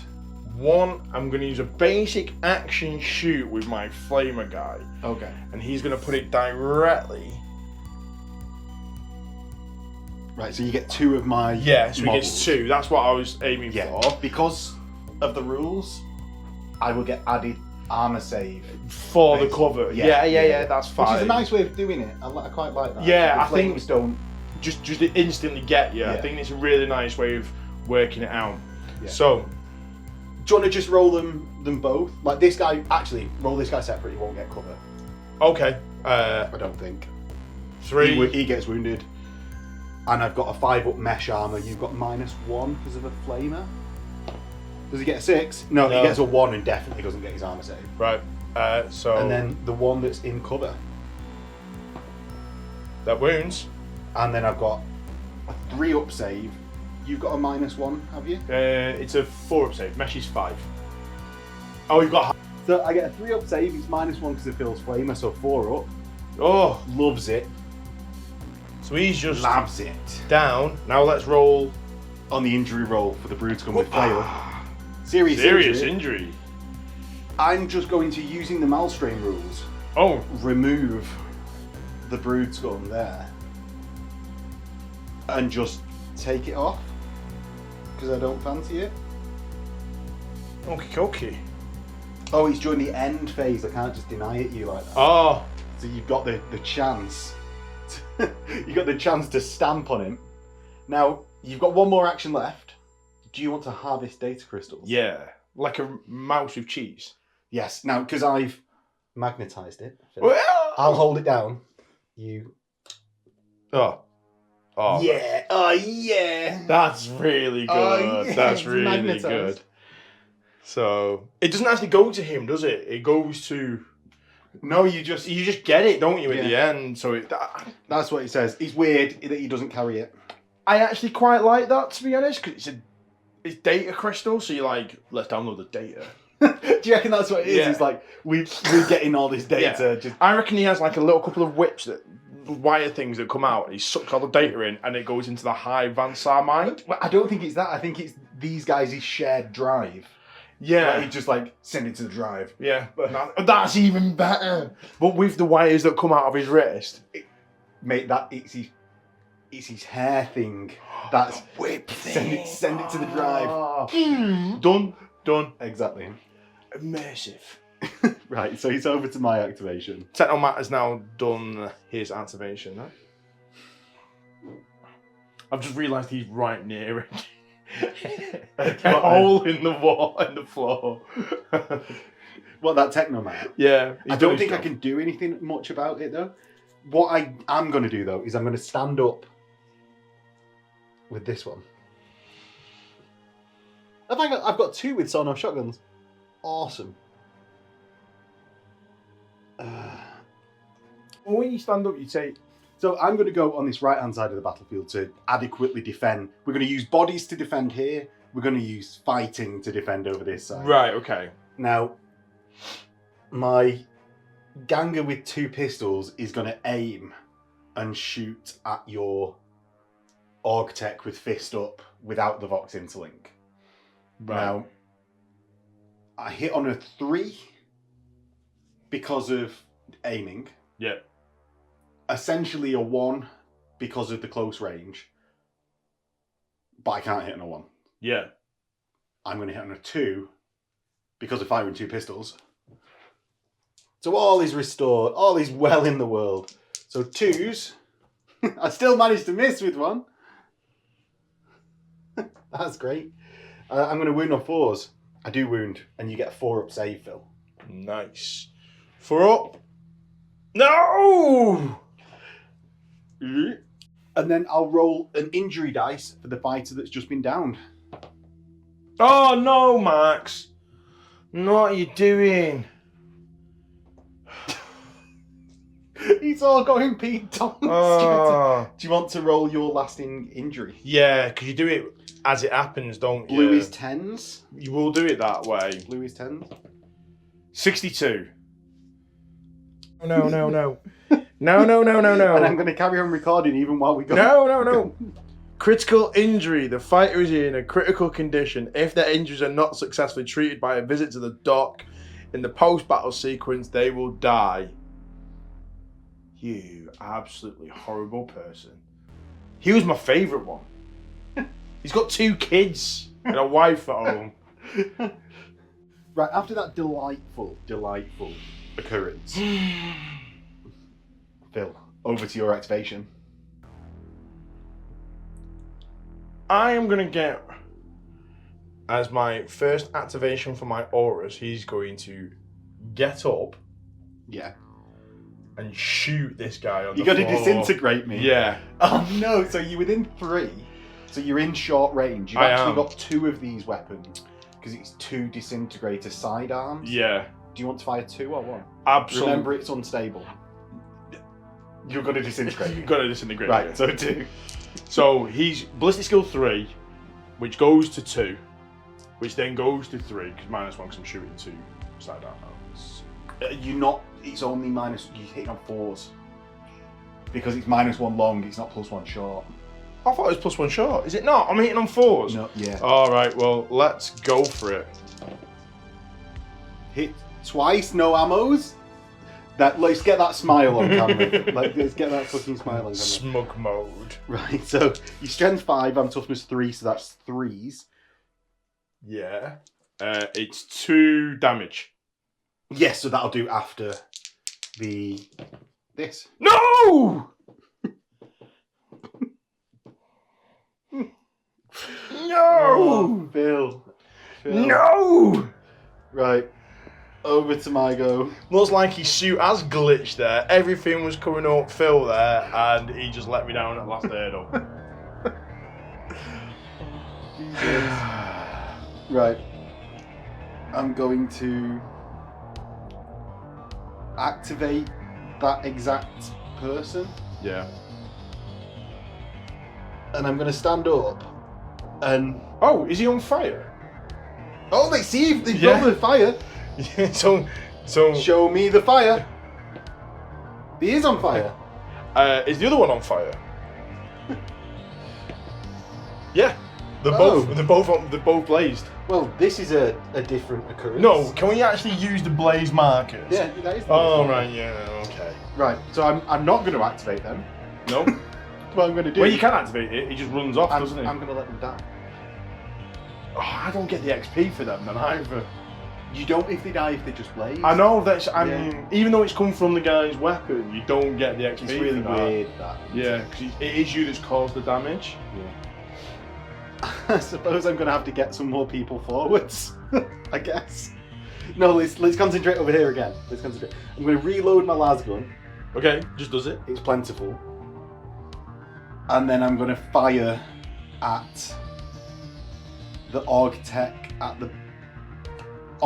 I'm going to use a basic action shoot with my flamer guy. Okay. And he's going to put it directly. Right, so you get 2 of my Yeah, so he models. gets 2. That's what I was aiming for. Because of the rules, I will get added armor save. For the cover. Yeah, that's fine. Which is a nice way of doing it. I quite like that. Yeah, The I think- flames don't... Just instantly get you. Yeah. I think it's a really nice way of working it out. Yeah. So, Do you want to just roll them both? Like this guy, actually, roll this guy separate, he won't get cover. okay. I don't think. 3. He gets wounded. And I've got a 5 up mesh armor. You've got -1 because of a flamer. Does he get a 6? No, he gets a 1 and definitely doesn't get his armor save. Right. So. And then the one that's in cover. That wounds. And then I've got a 3 up save. You've got a -1, have you? It's a 4 up save. Mesh is 5. Oh, you've got. So I get a 3 up save. He's -1 because it fills flamer, so 4 up. Oh, Loves it. so he's just Labs it. down. Now let's roll. On the injury roll for the brood scum with fail. Serious injury. I'm just going to, using the Malstrain rules, Oh, remove the brood scum there. And just take it off. Because I don't fancy it. okay. Oh, it's during the end phase. I can't just deny it you like that. Oh, So you've got the chance. You've got the chance to stamp on him. Now, you've got 1 more action left. Do you want to harvest data crystals? yeah. Like a mouse with cheese. Yes. Now, because I've magnetized it, Well, I'll hold it down. You. Oh. Yeah. Oh, yeah. That's really good. Oh, yeah, That's it's really magnetised. good. So it doesn't actually go to him, does it? It goes to No, you just get it, don't you, at Yeah. the end? So that's what he says. It's weird that he doesn't carry it. I actually quite like that, to be honest, because it's data crystal, so you're like, let's download the data. Do you reckon that's what it is? Yeah. It's like we're getting all this data. Just I reckon he has like a little couple of whips that wire things that come out, and he sucks all the data in, and it goes into the Hive Van Saar mind. I don't think it's that. I think it's these guys' shared drive. Yeah. Like, he just like send it to the drive. Yeah, that's even better. But with the wires that come out of his wrist, Mate, it's his hair thing. That's whip thing. Send it to the drive. Done. Exactly. Immersive. Right, so he's over to my activation. Technomat has now done his activation. Huh? I've just realised he's right near it. A hole in the wall, in the floor. What, that Technomat? Yeah. I don't think I can do anything much about it though. What I am going to do though is I'm going to stand up with this one. I've got 2 with sawn-off shotguns. Awesome. Well, when you stand up, you take... So I'm going to go on this right-hand side of the battlefield to adequately defend. We're going to use bodies to defend here. We're going to use fighting to defend over this side. Right, okay. Now, my Ganger with 2 pistols is going to aim and shoot at your Org Tech with fist up without the Vox Interlink. Right. Now, I hit on a 3 because of aiming. Yeah. Essentially a 1 because of the close range. But I can't hit on a 1. Yeah. I'm going to hit on a 2 because of firing 2 pistols. So all is restored. All is well in the world. So 2s. I still managed to miss with 1. That's great. I'm going to wound on 4s. I do wound, and you get a 4 up save, Phil. Nice. 4 up. No! And then I'll roll an injury dice for the fighter that's just been downed. Oh no, Max. What are you doing? He's all going Pete Thomas. Oh. Do you want to roll your lasting injury? Yeah, because you do it as it happens, don't you? Blue is 10s. You will do it that way. Blue is 10s. 62. No. No. And I'm going to carry on recording even while we go. No. Critical injury. The fighter is in a critical condition. If their injuries are not successfully treated by a visit to the dock in the post-battle sequence, they will die. You absolutely horrible person. He was my favourite one. He's got 2 kids and a wife at home. Right, after that delightful occurrence, Phil, over to your activation. I am going to get, as my first activation for my auras, he's going to get up. Yeah. And shoot this guy on You the got floor. to disintegrate me. Yeah. Oh no, so you're within 3. So you're in short range. You've actually got 2 of these weapons. Because it's 2 disintegrator sidearms. Yeah. Do you want to fire 2 or 1? Absolutely. Remember, it's unstable. You're going to disintegrate. You've got to disintegrate. Right, so 2. So he's ballistic skill 3, which goes to 2, which then goes to 3, because -1 because I'm shooting 2 sidearms. You're not, it's only minus, you're hitting on 4s. Because it's -1 long, it's not +1 short. I thought it was +1 short. Is it not? I'm hitting on 4s. No, yeah. Alright, well, let's go for it. Hit twice, no ammos. Let's get that smile on camera. Let's get that fucking smile on camera. Smug mode. Right, so your strength 5, I'm toughness 3, so that's 3s. Yeah. It's 2 damage. Yes, so that'll do after this. No! No! Oh, Phil. No! Right, over to my go. Looks like his suit has glitched there. Everything was coming up Phil there, and he just let me down at last hurdle. Right. I'm going to activate that exact person. Yeah. And I'm going to stand up and... Oh, is he on fire? Oh, they see if they've Yeah. got the fire. so Show me the fire. He is on fire. Is the other one on fire? Yeah. They're both blazed. Well, this is a different occurrence. No, can we actually use the blaze markers? Yeah, that is the Oh, blaze right, marker. yeah, okay. Right, so I'm not going to activate them. No? What I'm going to do... Well, you can activate it, it just runs off, doesn't it? I'm going to let them die. Oh, I don't get the XP for them then either. You don't if they die if they just blaze. I know, I mean, even though it's come from the guy's weapon, you don't get the XP. It's really for that. weird, that. Yeah, because it is you that's caused the damage. Yeah. I suppose I'm going to have to get some more people forwards, I guess. No, let's concentrate over here again. Let's concentrate. I'm going to reload my las gun. Okay, just does it. It's plentiful. And then I'm going to fire at the Org Tech on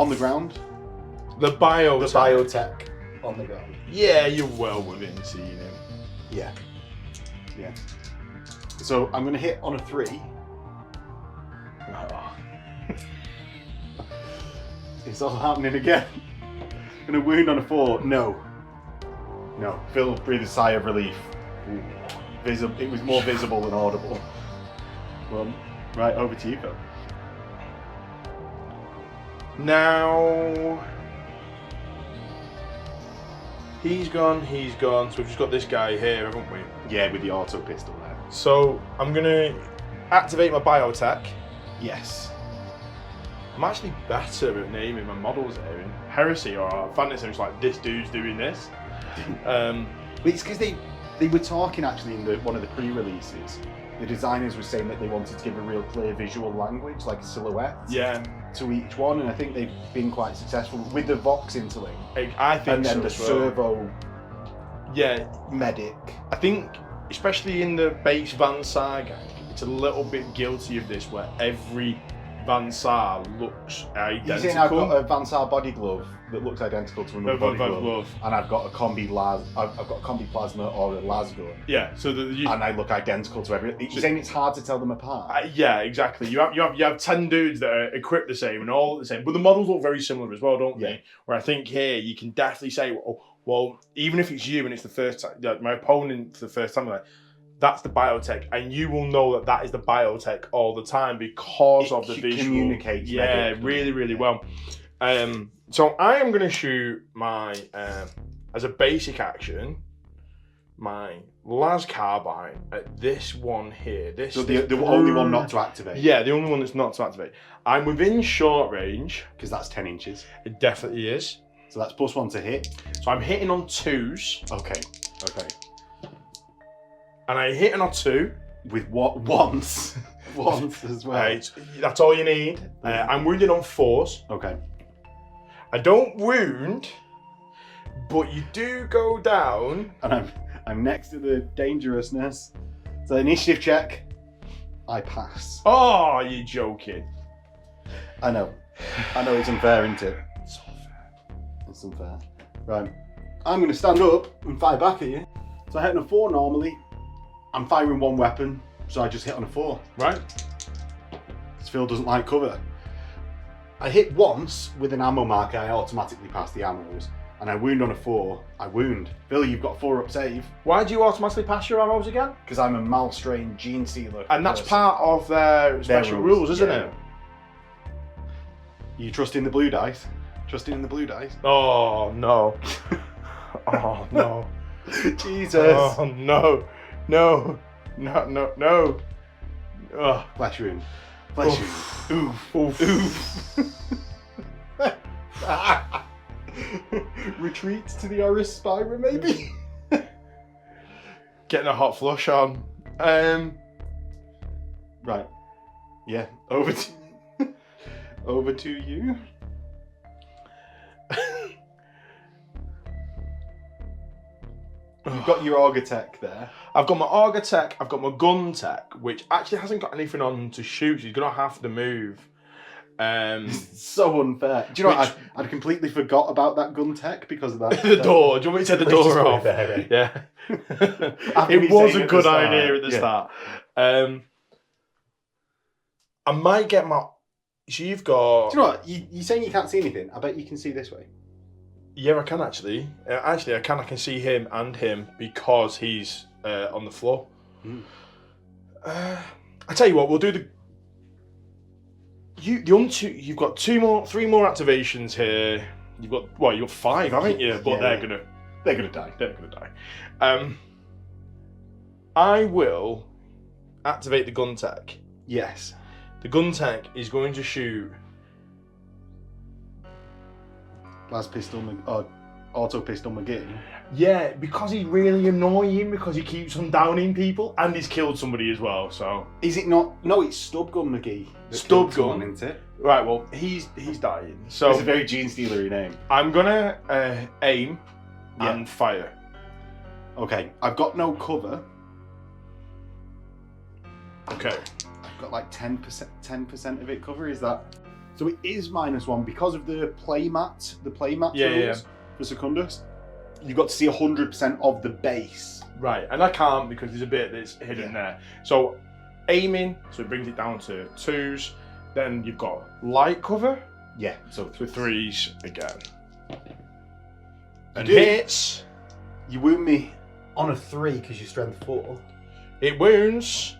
the ground. The biotech. The biotech on the ground. Yeah, you're well within seeing him. Yeah. Yeah. So I'm going to hit on a 3. Oh. It's all happening again. I'm going to wound on a 4. No. No. Phil breathed a sigh of relief. Ooh. It was more visible than audible. Well, right, over to you, Phil. Now he's gone. So we've just got this guy here, haven't we? Yeah, with the auto pistol there. So I'm gonna activate my biotech. Yes. I'm actually better at naming my models here in Heresy or Fantasy. It's like this dude's doing this. But it's because they were talking actually in one of the pre-releases. The designers were saying that they wanted to give a real clear visual language, like a silhouette, Yeah, to each one, and I think they've been quite successful with the Vox interlink. I think And then so the as well. servo Yeah, medic. I think especially in the base Van Saar gang, it's a little bit guilty of this, where every Van Saar looks identical. You're saying I've got a Van Saar body glove that looks identical to another body glove, and I've got a combi plasma or a las gun. Yeah, so and I look identical to everything. You're saying it's hard to tell them apart. Yeah, exactly. You have 10 dudes that are equipped the same and all the same, but the models look very similar as well, don't they? Where I think here you can definitely say, well, even if it's you and it's the first time, like my opponent for the first time, like, that's the biotech, and you will know that is the biotech all the time because of the visual. Communicates. Yeah, really, really well. So I am going to shoot my, as a basic action, my las carbine at this one here. So the only one not to activate. Yeah, the only one that's not to activate. I'm within short range. Because that's 10 inches. It definitely is. So that's +1 to hit. So I'm hitting on 2s. Okay. And I hit on 2. With what? Once. Once as well. Right, that's all you need. I'm wounded on 4s. Okay. I don't wound, but you do go down. And I'm next to the dangerousness. So initiative check. I pass. Oh, you're joking. I know it's unfair, isn't it? It's unfair. It's unfair. Right. I'm going to stand up and fire back at you. So I hit on a 4 normally. I'm firing one weapon, so I just hit on a 4. Right. Because Phil doesn't like cover. I hit once with an ammo marker, I automatically pass the ammos. And I wound on a 4, I wound. Phil, you've got 4 up save. Why do you automatically pass your ammos again? Because I'm a Malstrain Genestealer. And that's part of their special rules, isn't it? You trust in the blue dice? Trusting in the blue dice? Oh, no. Oh, no. Jesus. Oh, no. No. No. Ugh. Flesh wound. Flesh wound. Oof. Retreat to the Oris Spyrer, maybe? Getting a hot flush on. Right. Yeah. Over to you. You've got your auger tech there. I've got my auger tech, I've got my gun tech, which actually hasn't got anything on to shoot, so he's going to have to move. So unfair. Do you know what? I'd completely forgot about that gun tech because of that. The door. Do you want me to take the door off? There, yeah. It was a good idea at the start. I might get my... So you've got... Do you know what? You're saying you can't see anything. I bet you can see this way. Yeah, I can actually. I can see him and him because he's on the floor. I tell you what, we'll do the... You've got three more activations here. You've got 5, haven't you? But they're gonna die. They're gonna die. I will activate the gun tech. Yes. The gun tech is going to shoot. Las pistol, auto pistol McGee. Yeah, because he's really annoying because he keeps on downing people and he's killed somebody as well. So is it not? No, it's Stub Gun McGee. Stub Gun, isn't it? Right. Well, he's dying. So it's a very Genestealery name. I'm gonna aim and fire. Okay, I've got no cover. Okay. I've got like 10% of it cover. Is that? So it is -1 because of the playmat. The playmat rules for Secundus. You've got to see 100% of the base. Right, and I can't because there's a bit that's hidden there. So aiming, so it brings it down to 2s. Then you've got light cover. Yeah, so 3s again. And You do. hits. You wound me on a 3 because you're strength 4. It wounds.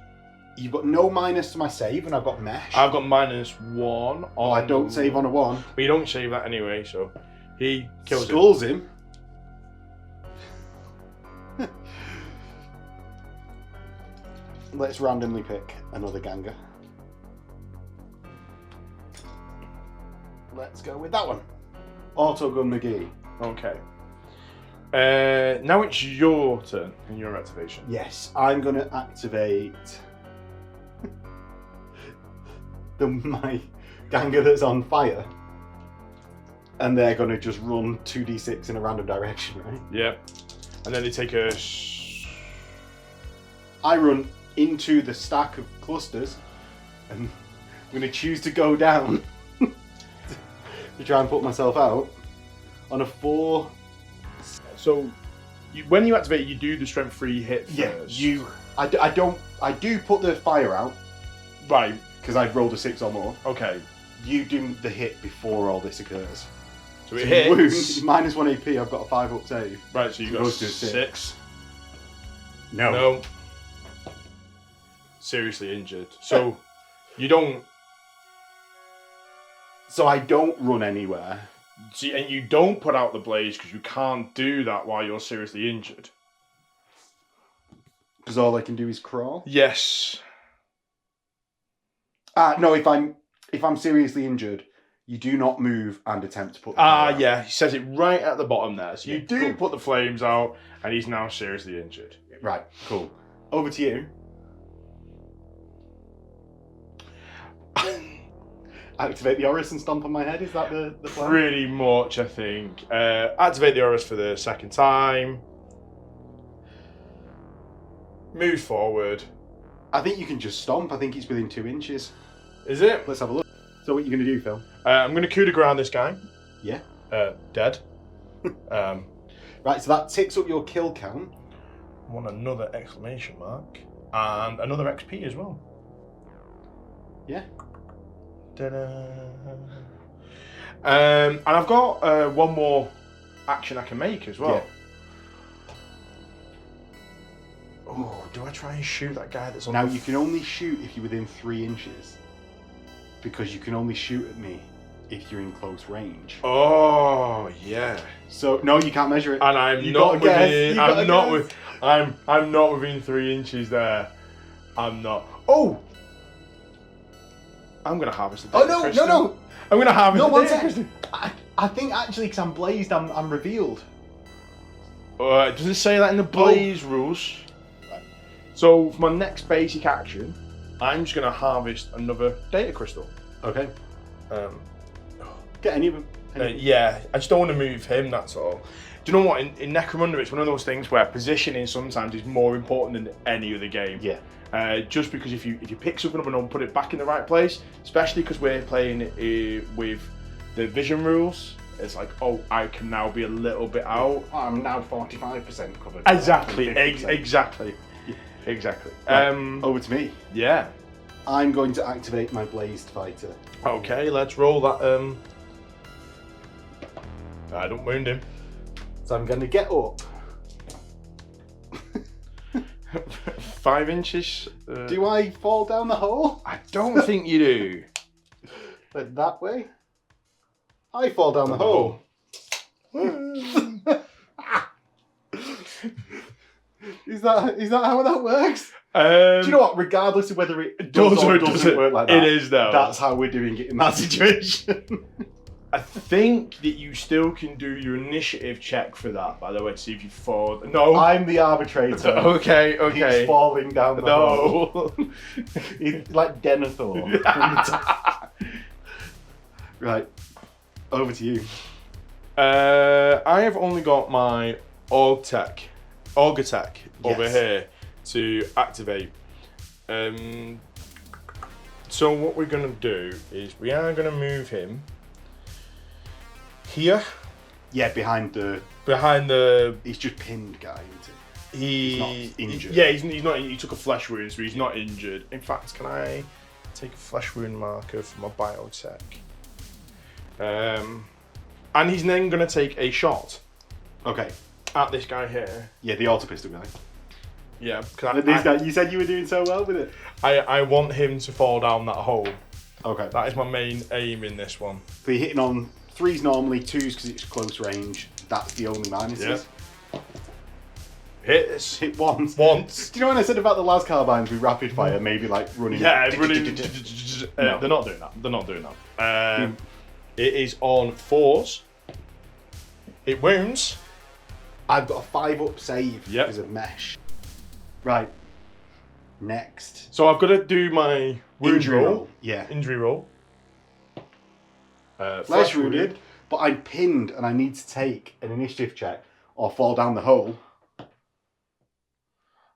You've got no minus to my save, and I've got mesh. I've got -1 on. I don't save on a 1. But you don't save that anyway, so he kills Skulls him. Let's randomly pick another Ganga. Let's go with that one. Autogun McGee. Okay. Now it's your turn and your activation. Yes, I'm going to activate my Ganga that's on fire. And they're going to just run 2d6 in a random direction, right? Yep. And then they take a... I run into the stack of clusters and I'm going to choose to go down to try and put myself out on a 4. So when you activate, you do the strength 3 hit first. Yeah, I do put the fire out. Right. Because I've rolled a 6 or more. Okay. You do the hit before all this occurs. So it hits. Wound, -1 AP, I've got a 5 up save. Right, so you got goes to 6. No. Seriously injured. So you don't... So I don't run anywhere. See, and you don't put out the blaze because you can't do that while you're seriously injured. Because all I can do is crawl? Yes. No, if I'm seriously injured, you do not move and attempt to put the fire out. Yeah, he says it right at the bottom there. So you do cool. put the flames out and he's now seriously injured. Right, cool. Over to you. Activate the Oris and stomp on my head, is that the plan? Pretty much, I think. Activate the Oris for the second time. Move forward. I think you can just stomp. I think it's within 2 inches. Is it? Let's have a look. So what are you going to do, Phil? I'm going to coup de grace this guy. Yeah. Dead. Right, so that ticks up your kill count. I want another exclamation mark. And another XP as well. Yeah. Ta-da. And I've got one more action I can make as well. Yeah. Oh, do I try and shoot that guy that's on Now, you can only shoot if you're within 3 inches. Because you can only shoot at me if you're in close range. Oh, yeah. So, no, you can't measure it. And I'm not within... I'm not within 3 inches there. I'm not... Oh! I'm going to harvest the data crystal. No. I'm going to harvest the data second. crystal. I think actually, because I'm blazed, I'm revealed. Does it say that in the blaze rules? Right. So for my next basic action, I'm just going to harvest another data crystal. Okay. Get any of them. Yeah, I just don't want to move him, that's all. Do you know what? In Necromunda, it's one of those things where positioning sometimes is more important than any other game. Yeah. Just because if you pick something up and don't put it back in the right place, especially because we're playing with the vision rules, it's like, oh, I can now be a little bit out. I'm now 45% covered. Exactly. Exactly. Right, over to me. Yeah. I'm going to activate my Blazed Fighter. Okay, let's roll that. I don't wound him. So I'm going to get up. 5 inches. Do I fall down the hole? I don't think you do. But that way? I fall down the hole. Is that how that works? Do you know what? Regardless of whether it does or doesn't work like that, it is though. That's how we're doing it in that situation. I think that you still can do your initiative check for that, by the way, to see if you fall. No. I'm the arbitrator. Okay. He's falling down the hole. No. It's like Denethor. Right. Over to you. I have only got my Aug Attack over here to activate. So what we're going to do is we are going to move him here. Yeah, behind the... He's just pinned guy, isn't he? He's not injured. Yeah, he's not. He took a flesh wound, so he's not injured. In fact, can I take a flesh wound marker for my biotech? And he's then going to take a shot. Okay. At this guy here. Yeah, the auto pistol guy. Yeah. This guy, you said you were doing so well with it. I want him to fall down that hole. Okay. That is my main aim in this one. So you're hitting on 3s normally, 2s because it's close range. That's the only minuses. Yeah. Hit once. Once. Do you know when I said about the las carbines with rapid fire, maybe like running? Yeah, running. No. They're not doing that. It is on 4s. It wounds. I've got a 5-up save because of mesh. Right. Next. So I've got to do my injury roll. Yeah. Injury roll. Flesh wounded, but I'm pinned and I need to take an initiative check or fall down the hole.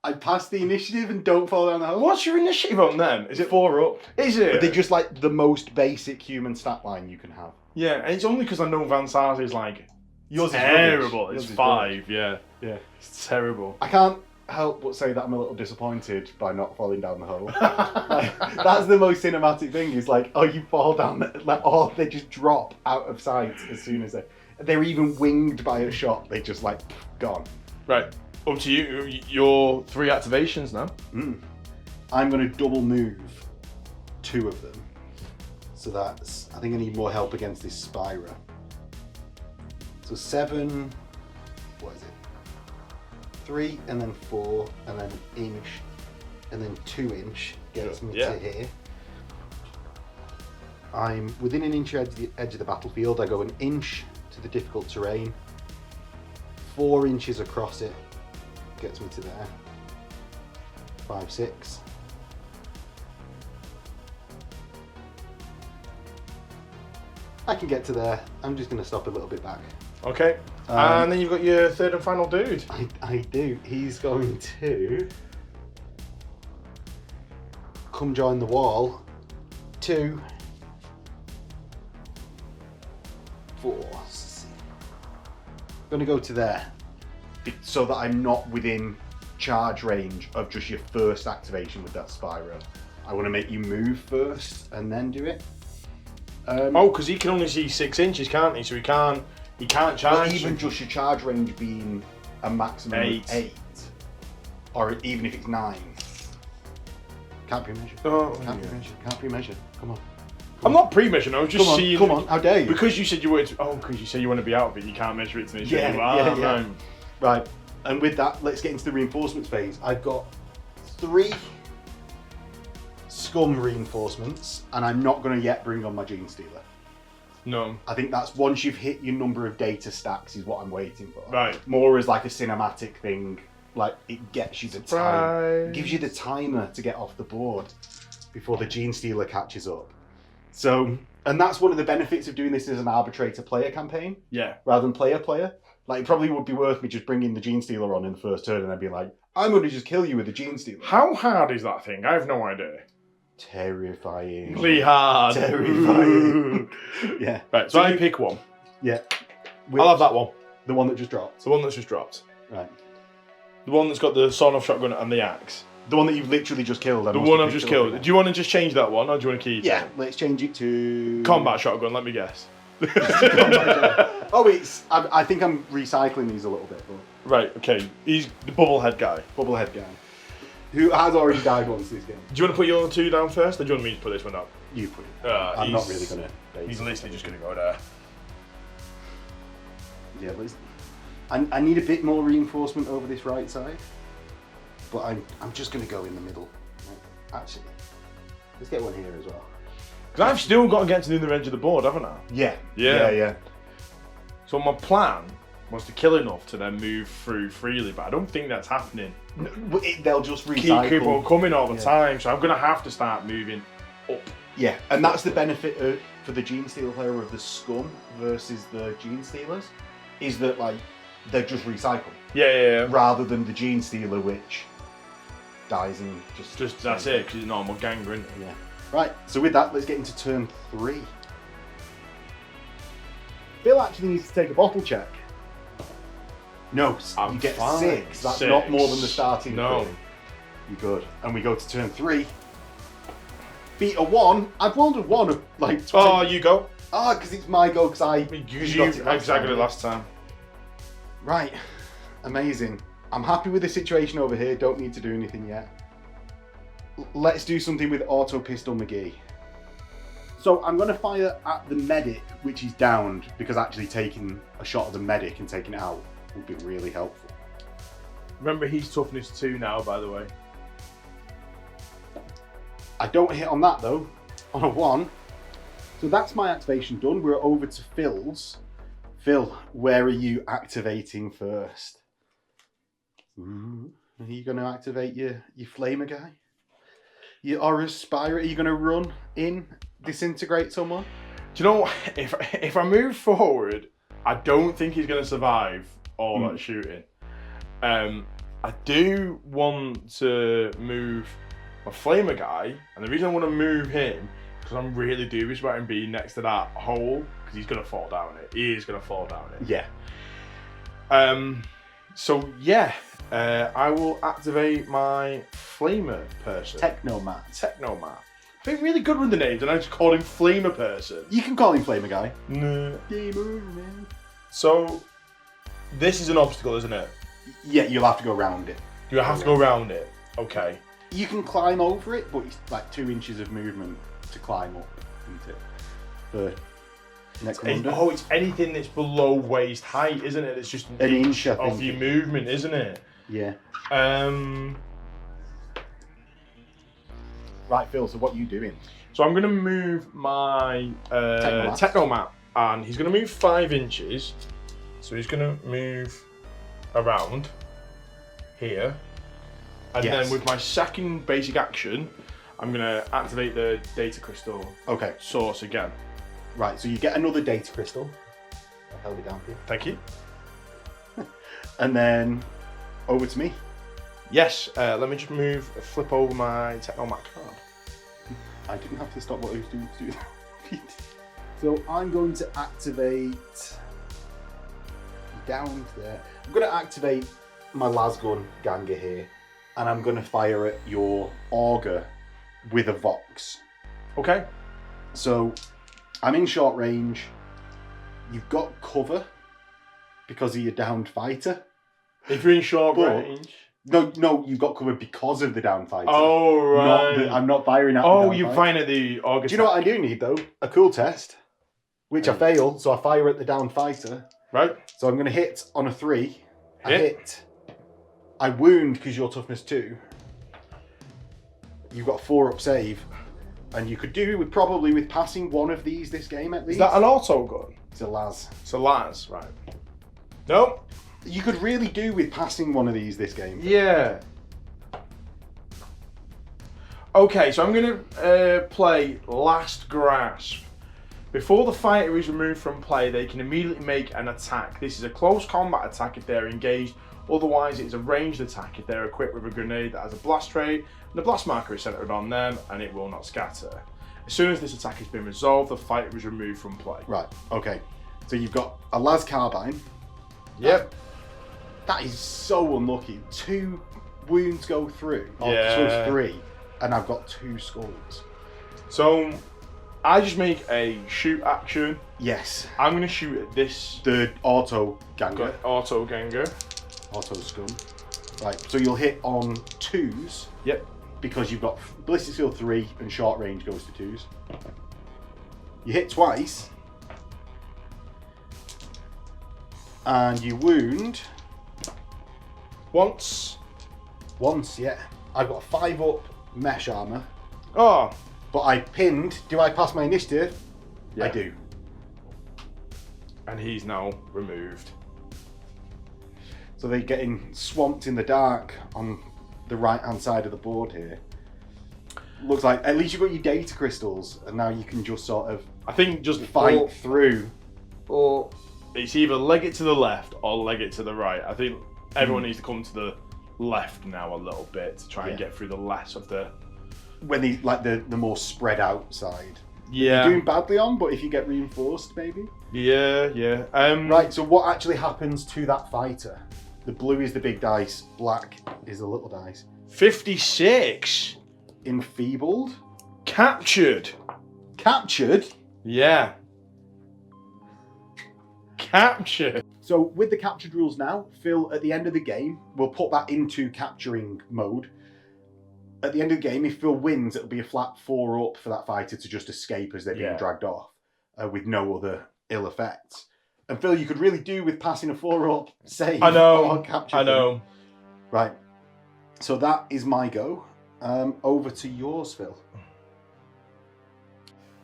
I pass the initiative and don't fall down the hole. What's your initiative on them? Is it 4 up? Is it? They're just like the most basic human stat line you can have. Yeah, and it's only because I know Van Sars is like yours terrible. Is it's 5, yeah. It's terrible. I can't help but say that I'm a little disappointed by not falling down the hole. That's the most cinematic thing. Is like, oh, you fall down, or they just drop out of sight as soon as they're even winged by a shot. They just like gone. Right. Up to you. Your 3 activations now. I'm going to double move 2 of them. So that's... I think I need more help against this Spyrer. So 7... What is it? 3 and then 4 and then inch and then 2 inch gets me to here. I'm within an inch edge of the battlefield. I go an inch to the difficult terrain. 4 inches across it. Gets me to there. 5, 6. I can get to there. I'm just going to stop a little bit back. Okay. And then you've got your 3rd and final dude. I do. He's going to come join the wall. 2, 4. I'm going to go to there. So that I'm not within charge range of just your first activation with that Spyrer. I want to make you move first and then do it. Because he can only see 6 inches, can't he? So he can't charge. Well, even just your charge range being a maximum of 8, or even if it's 9, can't be measured. Can't be measured. Come on. I'm not pre-measuring. I was just seeing. Come on, how dare you? Because you said you wanted to. Because you said you want to be out of it. You can't measure it to make sure you are. Yeah. Right, and with that, let's get into the reinforcements phase. I've got 3 scum reinforcements, and I'm not going to yet bring on my Genestealer. No. I think that's once you've hit your number of data stacks is what I'm waiting for. Right. More as like a cinematic thing, like it gets you the time, it gives you the timer to get off the board before the Genestealer catches up. So, and that's one of the benefits of doing this as an arbitrator player campaign. Yeah. Rather than player. Like, it probably would be worth me just bringing the Genestealer on in the first turn and then being like, I'm going to just kill you with a Genestealer. How hard is that thing? I have no idea. Terrifying. Really hard. Terrifying. Yeah. Right, so I pick one. Yeah. I'll have that one. The one that just dropped. It's the one that's just dropped. Right. The one that's got the sawn-off shotgun and the axe. The one that you've literally just killed. The one I've just killed. Do you want to just change that one, or do you want to keep Yeah, it? let's change it to... Combat shotgun, let me guess. Oh, it's... I think I'm recycling these a little bit, but... Right, okay. He's the bubblehead guy. Bubblehead guy. Who has already died once this game. Do you want to put your other two down first, or do you want me to put this one up? You put it. I'm not really going to... He's literally just going to go there. Yeah, but I need a bit more reinforcement over this right side. But I'm just going to go in the middle. Actually, let's get one here as well. Because I've still got to get to the other edge of the board, haven't I? Yeah. So my plan was to kill enough to then move through freely, but I don't think that's happening. No, they'll just recycle. Keep on coming all the time, so I'm going to have to start moving up. Yeah, and that's the benefit for the Genestealer player of the Scum versus the Genestealers, is that like they're just recycled. Yeah. Rather than the Genestealer, which dies and just that's it, because it's normal gangrene. Yeah. Right, so with that, let's get into turn 3. Phil actually needs to take a bottle check. No, you get fine. 6. That's not more than the starting. No. You're good. And we go to turn 3. Beat a 1. I've rolled a 1 of like 20. Oh, you go. Ah, because it's my go, because I... Because you exactly last time. Right. Amazing. I'm happy with the situation over here. Don't need to do anything yet. Let's do something with Auto Pistol McGee. So I'm going to fire at the medic, which is downed, because actually taking a shot at the medic and taking it out would be really helpful. Remember, he's toughness 2 now, by the way. I don't hit on that, though. On a 1. So that's my activation done. We're over to Phil's. Phil, where are you activating first? Are you going to activate your Flamer guy? Your Aura's Spyrer? Are you going to run in, disintegrate someone? Do you know what? If I move forward, I don't think he's going to survive all that shooting. I do want to move my Flamer guy, and the reason I want to move him because I'm really dubious about him being next to that hole, because he's going to fall down it. He is going to fall down it. Yeah. So yeah, I will activate my Flamer person. Technomat. Technomat. I've been really good with the names, and I just called him Flamer person. You can call him Flamer guy. No. Gamer, man. So this is an obstacle, isn't it? Yeah, you'll have to go around it. You have to go around it. Okay. You can climb over it, but it's like 2 inches of movement to climb up, isn't it? For Necromunda. It's anything that's below waist height, isn't it? It's just an inch of your movement, isn't it? Yeah. Right, Phil, so what are you doing? So I'm going to move my Technomat, and he's going to move 5 inches. So he's going to move around here. And then with my second basic action, I'm going to activate the Data Crystal source again. Right, so you get another Data Crystal. I held it down for you. Thank you. And then over to me. Yes, let me just flip over my Technomat card. I didn't have to stop what I was doing to do that. So I'm going to activate down there. I'm going to activate my Lasgun Ganger here, and I'm going to fire at your Augur with a Vox. Okay. So I'm in short range. You've got cover because of your downed fighter. If you're in short range. No, you've got cover because of the down fighter. Oh, right. I'm not firing at the Oh, down you're fighter. firing at the Augur. Do you know what I do need, though? A cool test, which I fail, so I fire at the down fighter. Right. So I'm going to hit on a 3. I hit. I wound because you're toughness 2. You've got a 4-up save. And you could do probably with passing one of these this game at least. Is that an auto gun? It's a las. It's a las, right. Nope. You could really do with passing one of these this game. Yeah. Okay, so I'm going to play Last Grasp. Before the fighter is removed from play, they can immediately make an attack. This is a close combat attack if they're engaged Otherwise, it's a ranged attack if they're equipped with a grenade that has a blast trait, and the blast marker is centered on them, and it will not scatter. As soon as this attack has been resolved, the fighter is removed from play. Right, okay. So you've got a las carbine. Yep. That is so unlucky. 2 wounds go through. Yeah. So 3, and I've got 2 skulls. So I just make a shoot action. Yes. I'm going to shoot at this. The auto ganger. Auto ganger. Auto scum. Right, so you'll hit on 2s. Yep. Because you've got ballistic skill 3 and short range goes to 2s. You hit twice. And you wound. Once, yeah. I've got a 5 up mesh armor. Oh. But I pinned. Do I pass my initiative? Yeah. I do. And he's now removed. So they're getting swamped in the dark on the right hand side of the board here. Looks like at least you've got your data crystals, and now you can just sort of I think just fight through. Or it's either leg it to the left or leg it to the right. I think everyone needs to come to the left now a little bit to try and get through the less of the. When the more spread out side. Yeah. You're doing badly on, but if you get reinforced, maybe. Yeah. Right. So what actually happens to that fighter? The blue is the big dice. Black is the little dice. 56. Enfeebled. Captured. Captured. Yeah. Captured. So with the captured rules now, Phil, at the end of the game, we'll put that into capturing mode. At the end of the game, if Phil wins, it'll be a flat 4 up for that fighter to just escape as they're being dragged off with no other ill effects. And Phil, you could really do with passing a 4 up save. I know. Or capture I know. Right. So that is my go. Over to yours, Phil.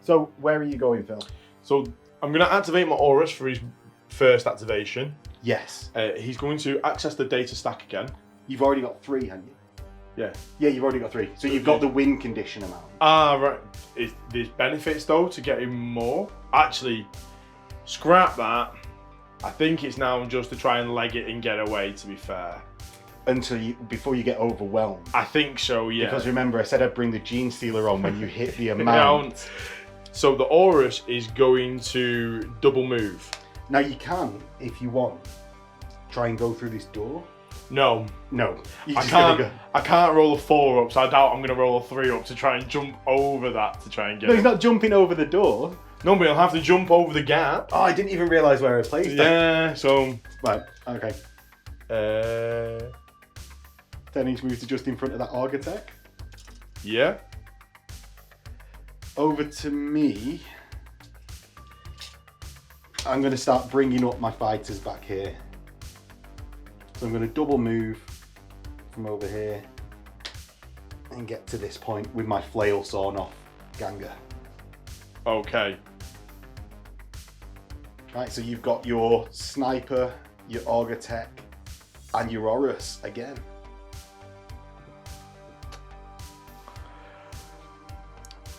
So where are you going, Phil? So I'm going to activate my Aurus for his first activation. Yes. He's going to access the data stack again. You've already got 3, haven't you? Yeah. Yeah, you've already got 3. So you've got the win condition amount. Ah, right. There's benefits though to getting more. Actually, scrap that. I think it's now just to try and leg it and get away, to be fair. Before you get overwhelmed. I think so, yeah. Because remember, I said I'd bring the Genestealer on when you hit the amount. So the Aurus is going to double move. Now you can, if you want, try and go through this door. No. I can't roll a 4 up, so I doubt I'm going to roll a 3 up to try and jump over that to try and get No, he's not jumping over the door. No, but he'll have to jump over the gap. Oh, I didn't even realise where I placed that. Yeah, so... Right, okay. 10-inch move to just in front of that Argotech. Yeah. Over to me. I'm going to start bringing up my fighters back here. So I'm going to double move from over here and get to this point with my flail sawn off ganger. Okay. Right, so you've got your sniper, your Argotech, and your Aurus again.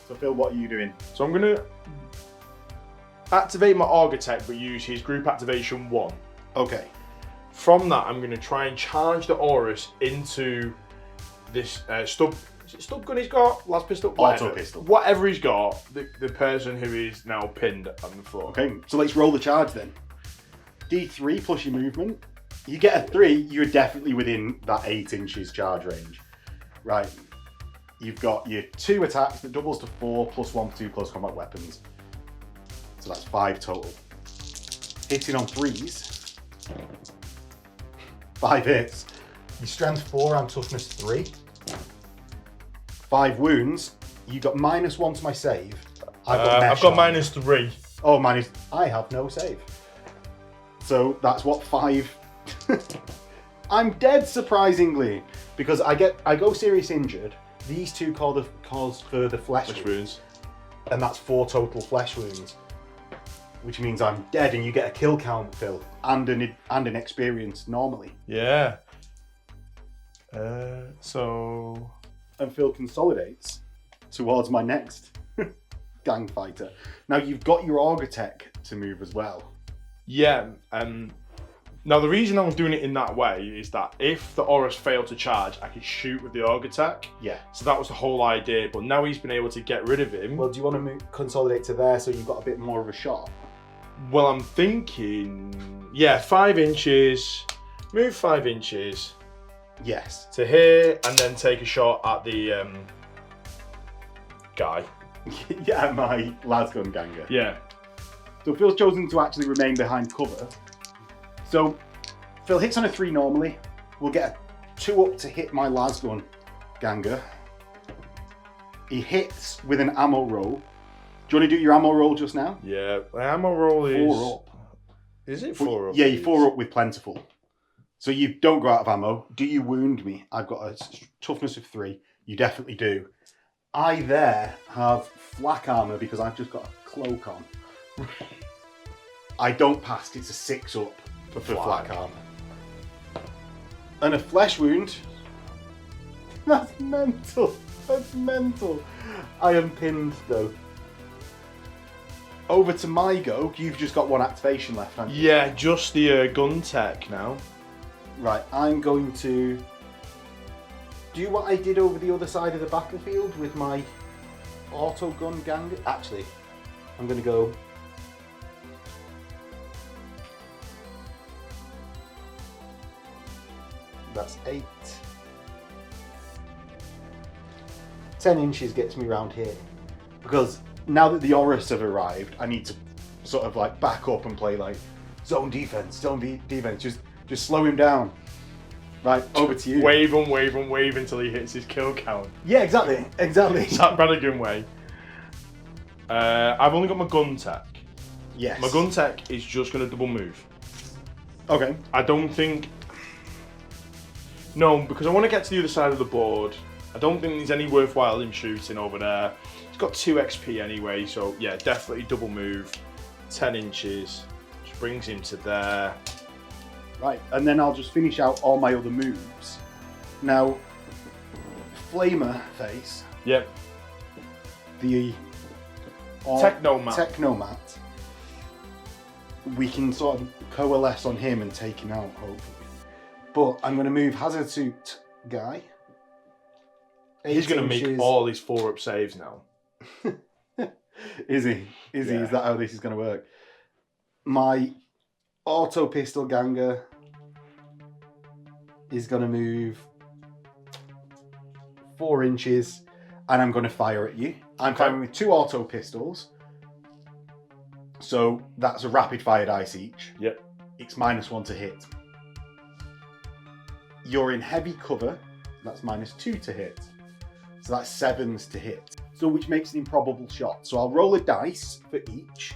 So Phil, what are you doing? So I'm going to activate my Argotech, but use his group activation 1. Okay. From that, I'm going to try and charge the Aurus into this stub. Is it stub gun he's got? Last pistol? Auto pistol. Whatever he's got, the person who is now pinned on the floor. Okay, so let's roll the charge then. D3 plus your movement. You get a 3, you're definitely within that 8 inches charge range. Right. You've got your 2 attacks that doubles to 4 plus 1 for 2 close combat weapons. So that's 5 total. Hitting on 3s. 5 hits. Your strength 4 and toughness 3. 5 wounds. You got -1 to my save. I've got -3. Oh, I have no save. So that's what 5. I'm dead, surprisingly, because I go serious injured. These 2 cause further flesh wounds, and that's 4 total flesh wounds, which means I'm dead, and you get a kill count, Phil, and an experience normally. Yeah. And Phil consolidates towards my next gang fighter. Now you've got your Argotech to move as well. Yeah. Now, the reason I'm doing it in that way is that if the Auras fail to charge, I can shoot with the Org attack. Yeah. So that was the whole idea, but now he's been able to get rid of him. Well, do you want to consolidate to there so you've got a bit more of a shot? Well, I'm thinking, 5 inches, move 5 inches. Yes. To here, and then take a shot at the guy. Yeah, my Lasgun Ganger. Yeah. So Phil's chosen to actually remain behind cover. So Phil hits on a 3 normally. We'll get a 2 up to hit my Lasgun Ganger. He hits with an ammo roll. Do you want to do your ammo roll just now? Yeah, the ammo roll is 4 up. Is it 4 up? Yeah, you're 4 up with plentiful. So you don't go out of ammo. Do you wound me? I've got a toughness of 3. You definitely do. I there have flak armor because I've just got a cloak on. I don't pass. It's a 6 up for flak armor. And a flesh wound. That's mental. That's mental. I am pinned though. Over to my go. You've just got 1 activation left, haven't you? Yeah, just the gun tech now. Right, I'm going to do what I did over the other side of the battlefield with my auto gun Ganger. Actually, I'm going to go. That's 8. 10 inches gets me round here. Because now that the Auras have arrived, I need to sort of like back up and play like zone defense, just slow him down. Right, over to you. Wave until he hits his kill count. Yeah, exactly. It's that Brannigan way. I've only got my gun tech. Yes. My gun tech is just going to double move. Okay. I don't think... No, because I want to get to the other side of the board. I don't think there's any worthwhile him shooting over there. He's got 2 XP anyway, so yeah, definitely double move. 10 inches. Which brings him to there. Right, and then I'll just finish out all my other moves. Now, Flamer face. Yep. The Technomat. We can sort of coalesce on him and take him out, hopefully. But I'm going to move Hazard Suit guy. He's going to make all his 4-up saves now. Is he? Is that how this is going to work? My auto pistol Ganger is going to move 4 inches and I'm going to fire at you. I'm firing with 2 auto pistols. So that's a rapid fire dice each. Yep. It's -1 to hit. You're in heavy cover. That's -2 to hit. So that's 7s to hit. So which makes an improbable shot. So I'll roll a dice for each.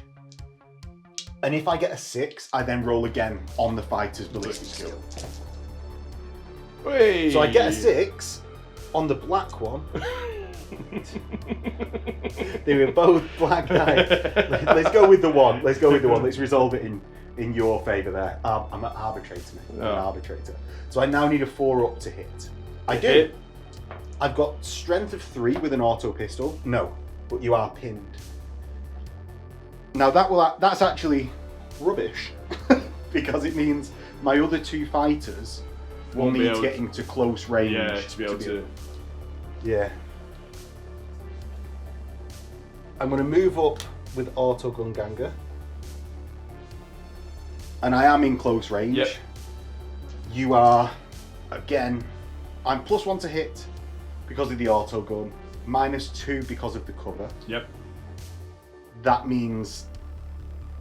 And if I get a 6, I then roll again on the fighter's ballistic skill. Whee! So I get a 6 on the black one. They were both black dice. Let's go with the 1. Let's resolve it in your favour there. I'm an arbitrator. I'm an arbitrator. So I now need a 4 up to hit. I do. Hit. I've got strength of 3 with an auto pistol. No, but you are pinned. Now that's actually rubbish because it means my other 2 fighters will need to get into close range. Yeah, to be able to. Yeah. I'm going to move up with auto gun Ganger, and I am in close range. Yep. You are again. I'm +1 to hit because of the auto gun, -2 because of the cover. Yep. That means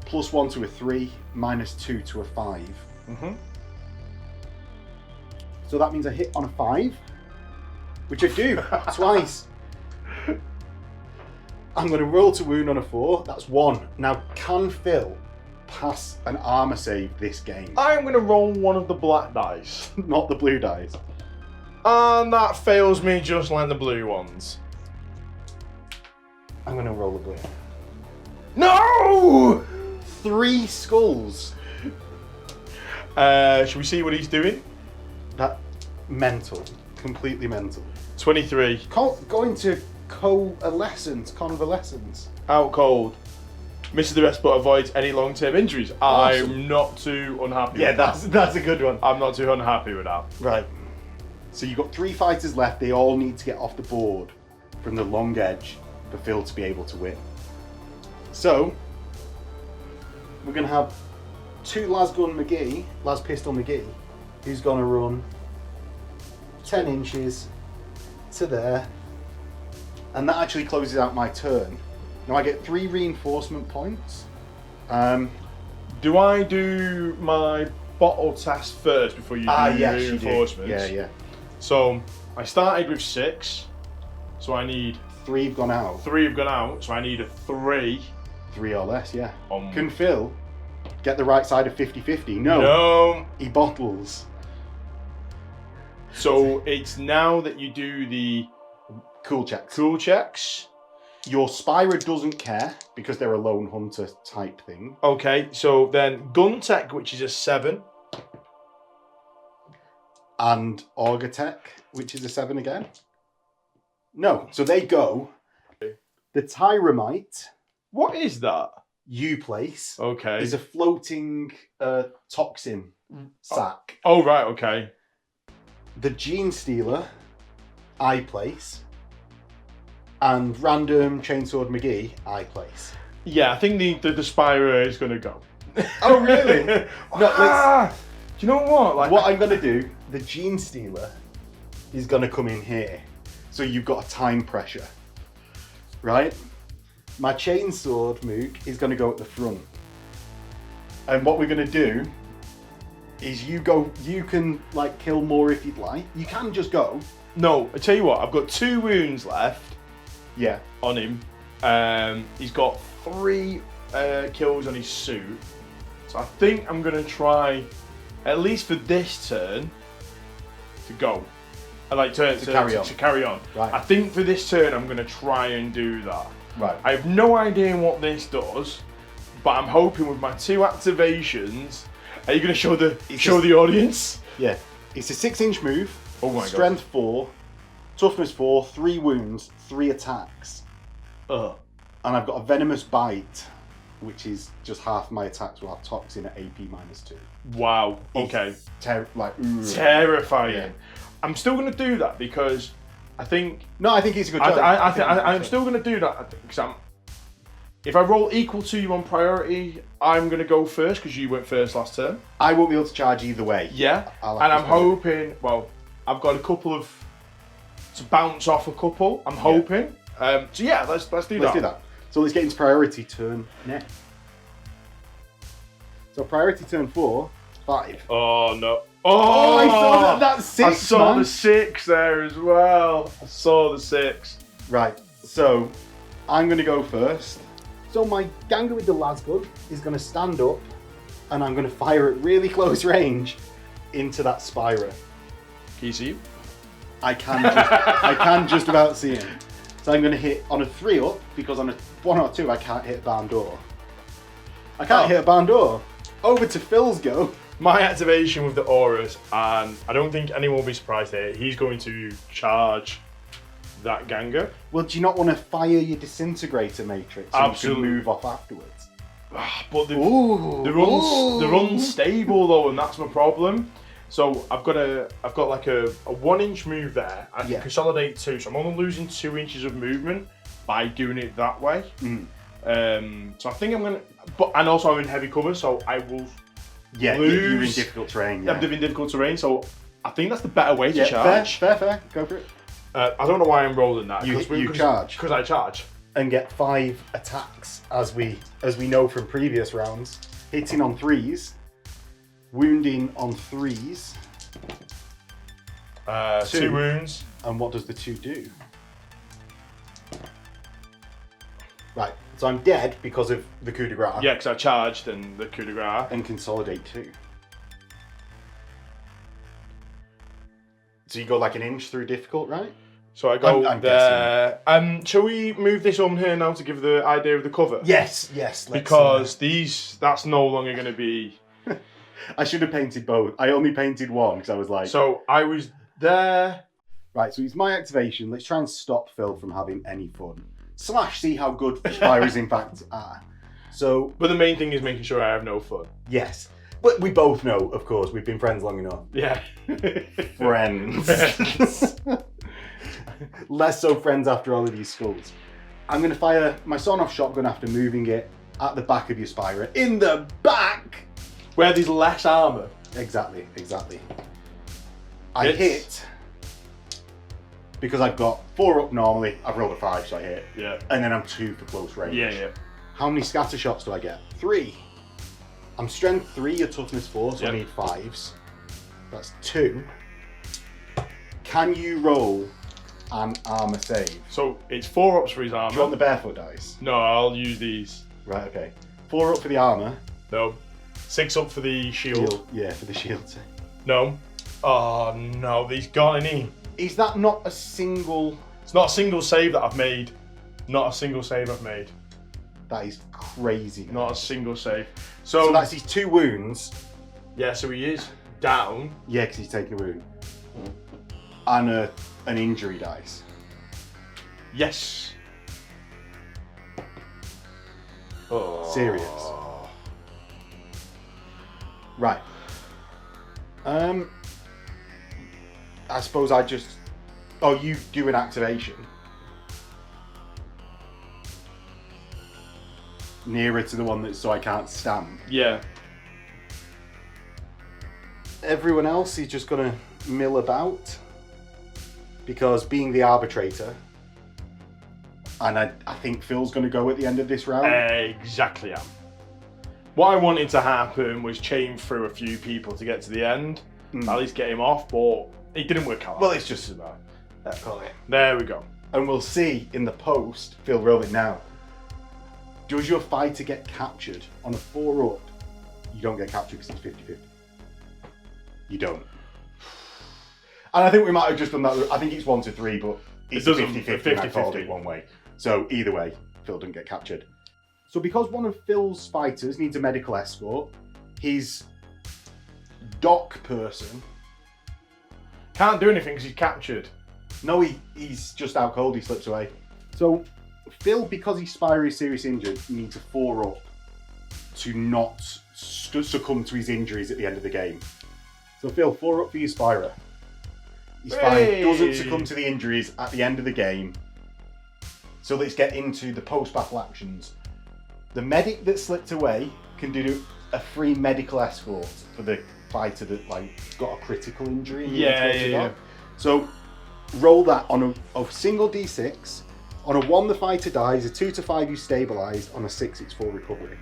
+1 to a 3, -2 to a 5. Mm-hmm. So that means I hit on a 5, which I do twice. I'm going to roll to wound on a 4. That's 1. Now, can Phil pass an armor save this game? I'm going to roll one of the black dice. Not the blue dice. And that fails me just like the blue ones. I'm going to roll the blue. No! 3 skulls. Should we see what he's doing? That mental. Completely mental. 23. Going to convalescence. Out cold. misses the rest but avoids any long-term injuries. Awesome. I'm not too unhappy Yeah, with that's a good one. I'm not too unhappy with that. Right. So you've got 3 fighters left. They all need to get off the board from the long edge for Phil to be able to win. So we're going to have 2 Las Pistol McGee, who's going to run 10 inches to there. And that actually closes out my turn. Now I get 3 reinforcement points. Do I do my bottle test first before you do yes, reinforcements? You do. Yeah. So I started with 6, so I need 3 have gone out. 3 have gone out, so I need a 3. 3 or less, yeah. On... Can Phil get the right side of 50-50? No. He bottles. So it's now that you do the cool checks. Your Spyrer doesn't care because they're a lone hunter type thing. Okay, so then gun tech, which is a 7. And Auger Tech, which is a 7 again. No, so they go. The Tyromite. What is that? You place. Okay. Is a floating toxin sack. Oh, right, okay. The Genestealer, I place. And random Chainsword McGee, I place. Yeah, I think the Spyrer is going to go. Oh, really? No, do you know what? Like, what I'm going to do, the Genestealer is going to come in here. So you've got a time pressure. Right? My Chainsword Mook is going to go at the front. And what we're going to do is you can like kill more if you'd like. You can just go. No, I tell you what, I've got 2 wounds left. Yeah. On him. He's got 3 kills on his suit. So I think I'm going to try, at least for this turn, to go. I like to carry on. Right. I think for this turn I'm going to try and do that. Right. I have no idea what this does, but I'm hoping with my 2 activations. Are you going to show the audience? Yeah. It's a 6-inch move. Oh my god. Strength 4, toughness 4, 3 wounds, 3 attacks. Ugh. And I've got a venomous bite, which is just half my attacks will have toxin at AP -2. Wow. Okay. Terrifying. Yeah. I'm still going to do that because I think. No, I think it's a good choice. I'm still going to do that because if I roll equal to you on priority, I'm going to go first because you went first last turn. I won't be able to charge either way. Yeah. And I'm hoping. Well, I've got a couple to bounce off a couple. I'm hoping. So yeah, let's do that. Let's do that. So let's get into priority turn next. So priority turn 4, 5. Oh no. Oh, I saw that's 6. I saw the 6 there as well. I saw the 6. Right. So I'm going to go first. So my ganger with the lasgun is going to stand up, and I'm going to fire at really close range into that Spyrer. Can you see him? I can just about see him. So I'm going to hit on a 3 up because on a 1 or 2 I can't hit a barn door. I can't hit a barn door. Over to Phil's go. My activation with the auras, and I don't think anyone will be surprised here. He's going to charge that ganger. Well, do you not want to fire your disintegrator matrix so Absolutely. you can move off afterwards? But they're unstable though, and that's my problem. So I've got like a 1-inch move there. I can consolidate 2, so I'm only losing 2 inches of movement by doing it that way. So I think I'm gonna, and also I'm in heavy cover, so I will. Yeah, lose. you're in difficult terrain. Yeah. I'm in difficult terrain, so I think that's the better way to charge. Fair. Go for it. I don't know why I'm rolling that. You charge. Because I charge. And get 5 attacks, as we know from previous rounds. Hitting on 3s, wounding on 3s. 2 wounds. And what does the 2 do? Right, so I'm dead because of the coup de grace. Yeah, because I charged and the coup de grace. And consolidate 2. So you go like an inch through difficult, right? So I go I'm there. Shall we move this on here now to give the idea of the cover? Yes. Because that's no longer going to be... I should have painted both. I only painted one because I was like... So I was there... Right, so it's my activation. Let's try and stop Phil from having any fun. / see how good Spyrers in fact are. So, But the main thing is making sure I have no fun. yes. But we both know, of course, we've been friends long enough. Yeah. Friends. Less so friends after all of these skulls. I'm going to fire my sawn-off shotgun after moving it at the back of your Spyrer. In the back! Where there's less armour. Exactly. I hit, because I've got 4 up normally, I've rolled a 5, so I hit. Yeah. And then I'm 2 for close range. Yeah. How many scatter shots do I get? 3. I'm strength 3, your toughness 4, so I need 5s. That's 2. Can you roll an armor save? So it's 4 ups for his armour. Do you want the barefoot dice? No, I'll use these. Right, okay. 4 up for the armor. No. 6 up for the shield. Yeah, for the shield save. No. Oh no, these got any. Is that not a single... It's not a single save that I've made. Not a single save I've made. That is crazy. Not a single save. So that's his 2 wounds. Yeah, so he is down. Yeah, because he's taking a wound. And an injury dice. Yes. Oh. Serious. Right. I suppose I just... Oh, you do an activation. Nearer to the one that so I can't stamp. Yeah. Everyone else is just gonna mill about. Because being the arbitrator, and I think Phil's gonna go at the end of this round. Exactly. What I wanted to happen was chain through a few people to get to the end. At least get him off, but it didn't work out. Well, it's just about that call it. There we go. And we'll see in the post, Phil, roll it now. Does your fighter get captured on a 4 up? You don't get captured because it's 50-50. You don't. And I think we might have just done that. I think it's 1 to 3, but it's 50-50 and I called it one way. So either way, Phil didn't get captured. So because one of Phil's fighters needs a medical escort, his dock person... Can't do anything because he's captured. No, he's just out cold, he slips away. So Phil, because he's Spyrer serious injured, needs a 4 up to not succumb to his injuries at the end of the game. So Phil, 4 up for your Spyrer. He's fine, doesn't succumb to the injuries at the end of the game. So let's get into the post-battle actions. The medic that slipped away can do a free medical escort for the fighter that got a critical injury. Yeah. So roll that on a single d6. On a 1, the fighter dies. A 2 to 5, you stabilised. On a 6, it's full recovery.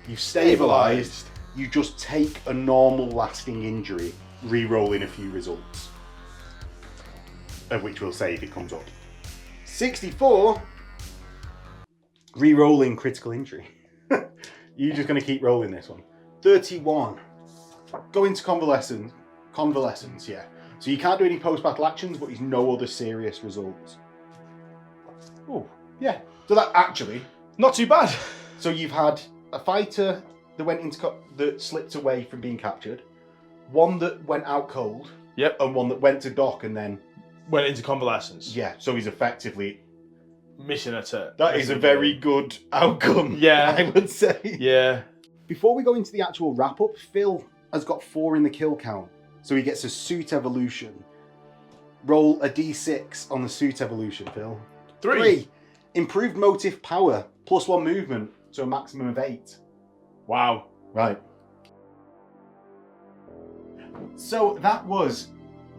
You stabilised. You just take a normal lasting injury, re-rolling a few results, of which we'll say if it comes up. 64, re-rolling critical injury. You're just going to keep rolling this one. 31, go into convalescence. Convalescence, yeah. So you can't do any post-battle actions, but he's no other serious results. Oh, yeah. So that actually... Not too bad. So you've had a fighter that slipped away from being captured, one that went out cold, Yep. and one that went to dock and then Went into convalescence. yeah. So he's effectively Missing a turn. that is a very good outcome. Yeah. I would say. Yeah. Before we go into the actual wrap up, Phil has got 4 in the kill count, so he gets a suit evolution. Roll a d6 on the suit evolution, Phil. 3. Improved motive power, +1 movement, so a maximum of 8. Wow. Right. So that was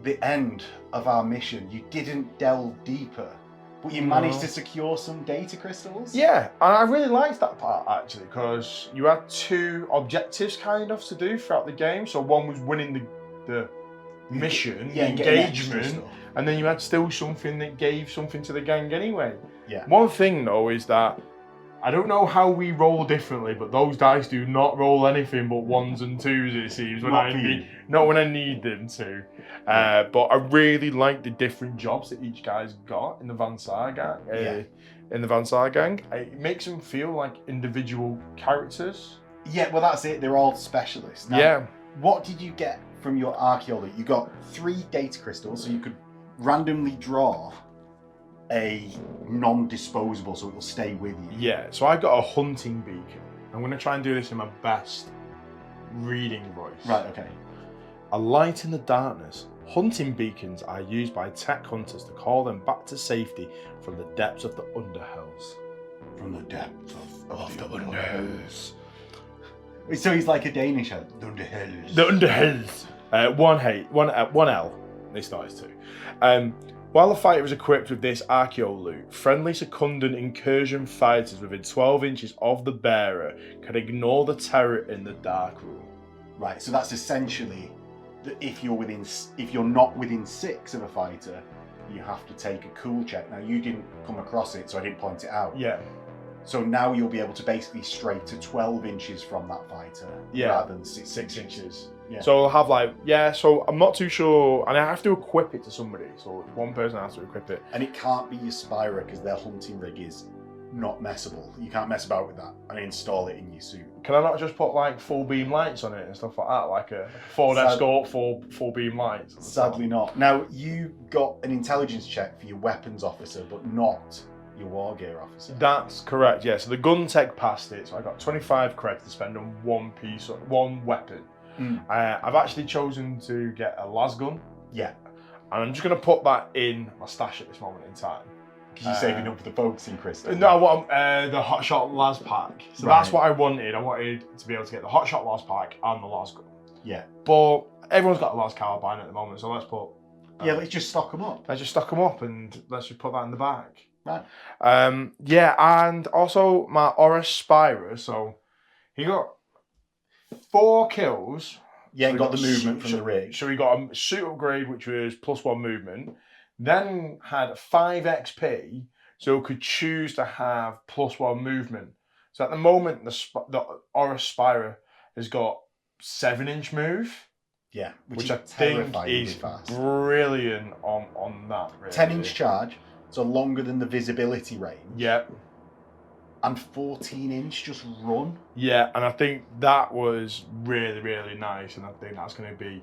the end of our mission. You didn't delve deeper, but you managed to secure some data crystals. Yeah, and I really liked that part actually, because you had 2 objectives kind of to do throughout the game. So one was winning the mission, the engagement, and then you had still something that gave something to the gang anyway. Yeah. One thing though is that I don't know how we roll differently, but those dice do not roll anything but 1s and 2s, it seems, not when I need them to. But I really like the different jobs that each guy's got in the Van Saar gang. In the Van Saar gang, it makes them feel like individual characters. Yeah, well that's it. They're all specialists. Now, Yeah. What did you get from your archaeology? You got 3 data crystals, so you could randomly draw a non-disposable, so it'll stay with you. Yeah, so I got a hunting beacon. I'm going to try and do this in my best reading voice. Right, okay. A light in the darkness. Hunting beacons are used by tech hunters to call them back to safety from the depths of the Underhells. From the depths of the Underhells. So he's like a Danish, the Underhells. The Underhells. One L. This not is two. While the fighter is equipped with this archeo loot, friendly Secundus incursion fighters within 12 inches of the bearer can ignore the terror in the dark room. Right, so that's essentially that if you're not within 6 of a fighter, you have to take a cool check. Now you didn't come across it, so I didn't point it out. Yeah. So now you'll be able to basically stray to 12 inches from that fighter, rather than 6 inches. Yeah. So I'll have so I'm not too sure, and I have to equip it to somebody, so one person has to equip it. And it can't be your Spyrer because their hunting rig is not messable. You can't mess about with that and install it in your suit. Can I not just put like full beam lights on it and stuff like that, like a Ford Escort full beam lights? Sadly not. Now, you got an intelligence check for your weapons officer, but not your war gear officer. That's correct, yeah. So the gun tech passed it, so I got 25 credits to spend on one weapon. I've actually chosen to get a las gun. Yeah. And I'm just going to put that in my stash at this moment in time. Because you're saving up for the focusing crystal. No, I want the Hotshot las pack. So that's what I wanted. I wanted to be able to get the Hotshot las pack and the las gun. Yeah. But everyone's got a las carbine at the moment, so let's put... let's just stock them up. Let's just stock them up and let's just put that in the bag. Right. And also my Oris Spyrer, so he got 4 kills. Yeah, so and got the movement from the rig. So he got a suit upgrade, which was +1 movement. Then had 5 XP, so could choose to have +1 movement. So at the moment, the Oris Spyrer has got 7-inch move. Yeah, which I think is brilliant on that. Really. 10-inch charge, so longer than the visibility range. Yep. And 14-inch just run. Yeah, and I think that was really, really nice, and I think that's going to be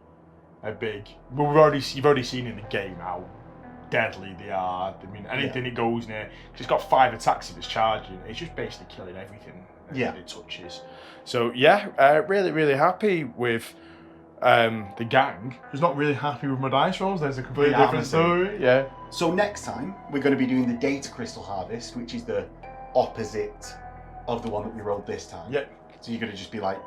a big... Well, you've already seen in the game how deadly they are. I mean, anything it goes near, it's got 5 attacks if it's charging. It's just basically killing everything it touches. So yeah, really, really happy with the gang. Who's not really happy with my dice rolls. There's a completely different story. Yeah. So next time we're going to be doing the data crystal harvest, which is the opposite of the one that we rolled this time. Yep. So you're going to just be like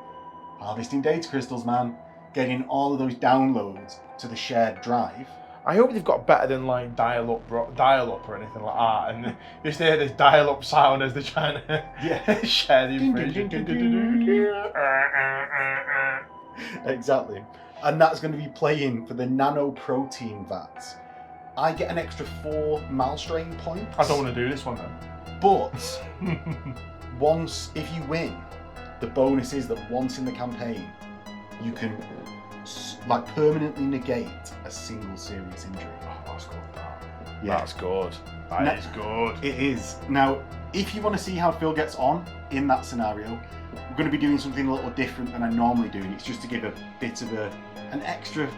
harvesting data crystals, man, getting all of those downloads to the shared drive. I hope they've got better than like dial up or anything like that, and you just hear this dial up sound as they're trying to share the information. Exactly, and that's going to be playing for the nano protein vats. I get an extra 4 Malstrain points. I don't want to do this one then. But if you win, the bonus is that once in the campaign, you can permanently negate a single serious injury. Oh, that's good. Yeah. That's good. That is good. It is. Now, if you want to see how Phil gets on in that scenario, we're going to be doing something a little different than I normally do. It's just to give a bit of an extra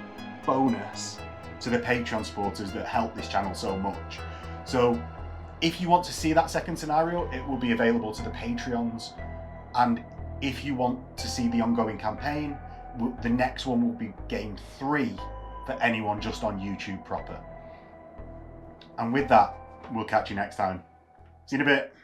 bonus to the Patreon supporters that help this channel so much. So, if you want to see that second scenario, it will be available to the Patreons. And if you want to see the ongoing campaign, the next one will be game 3 for anyone just on YouTube proper. And with that, we'll catch you next time. See you in a bit.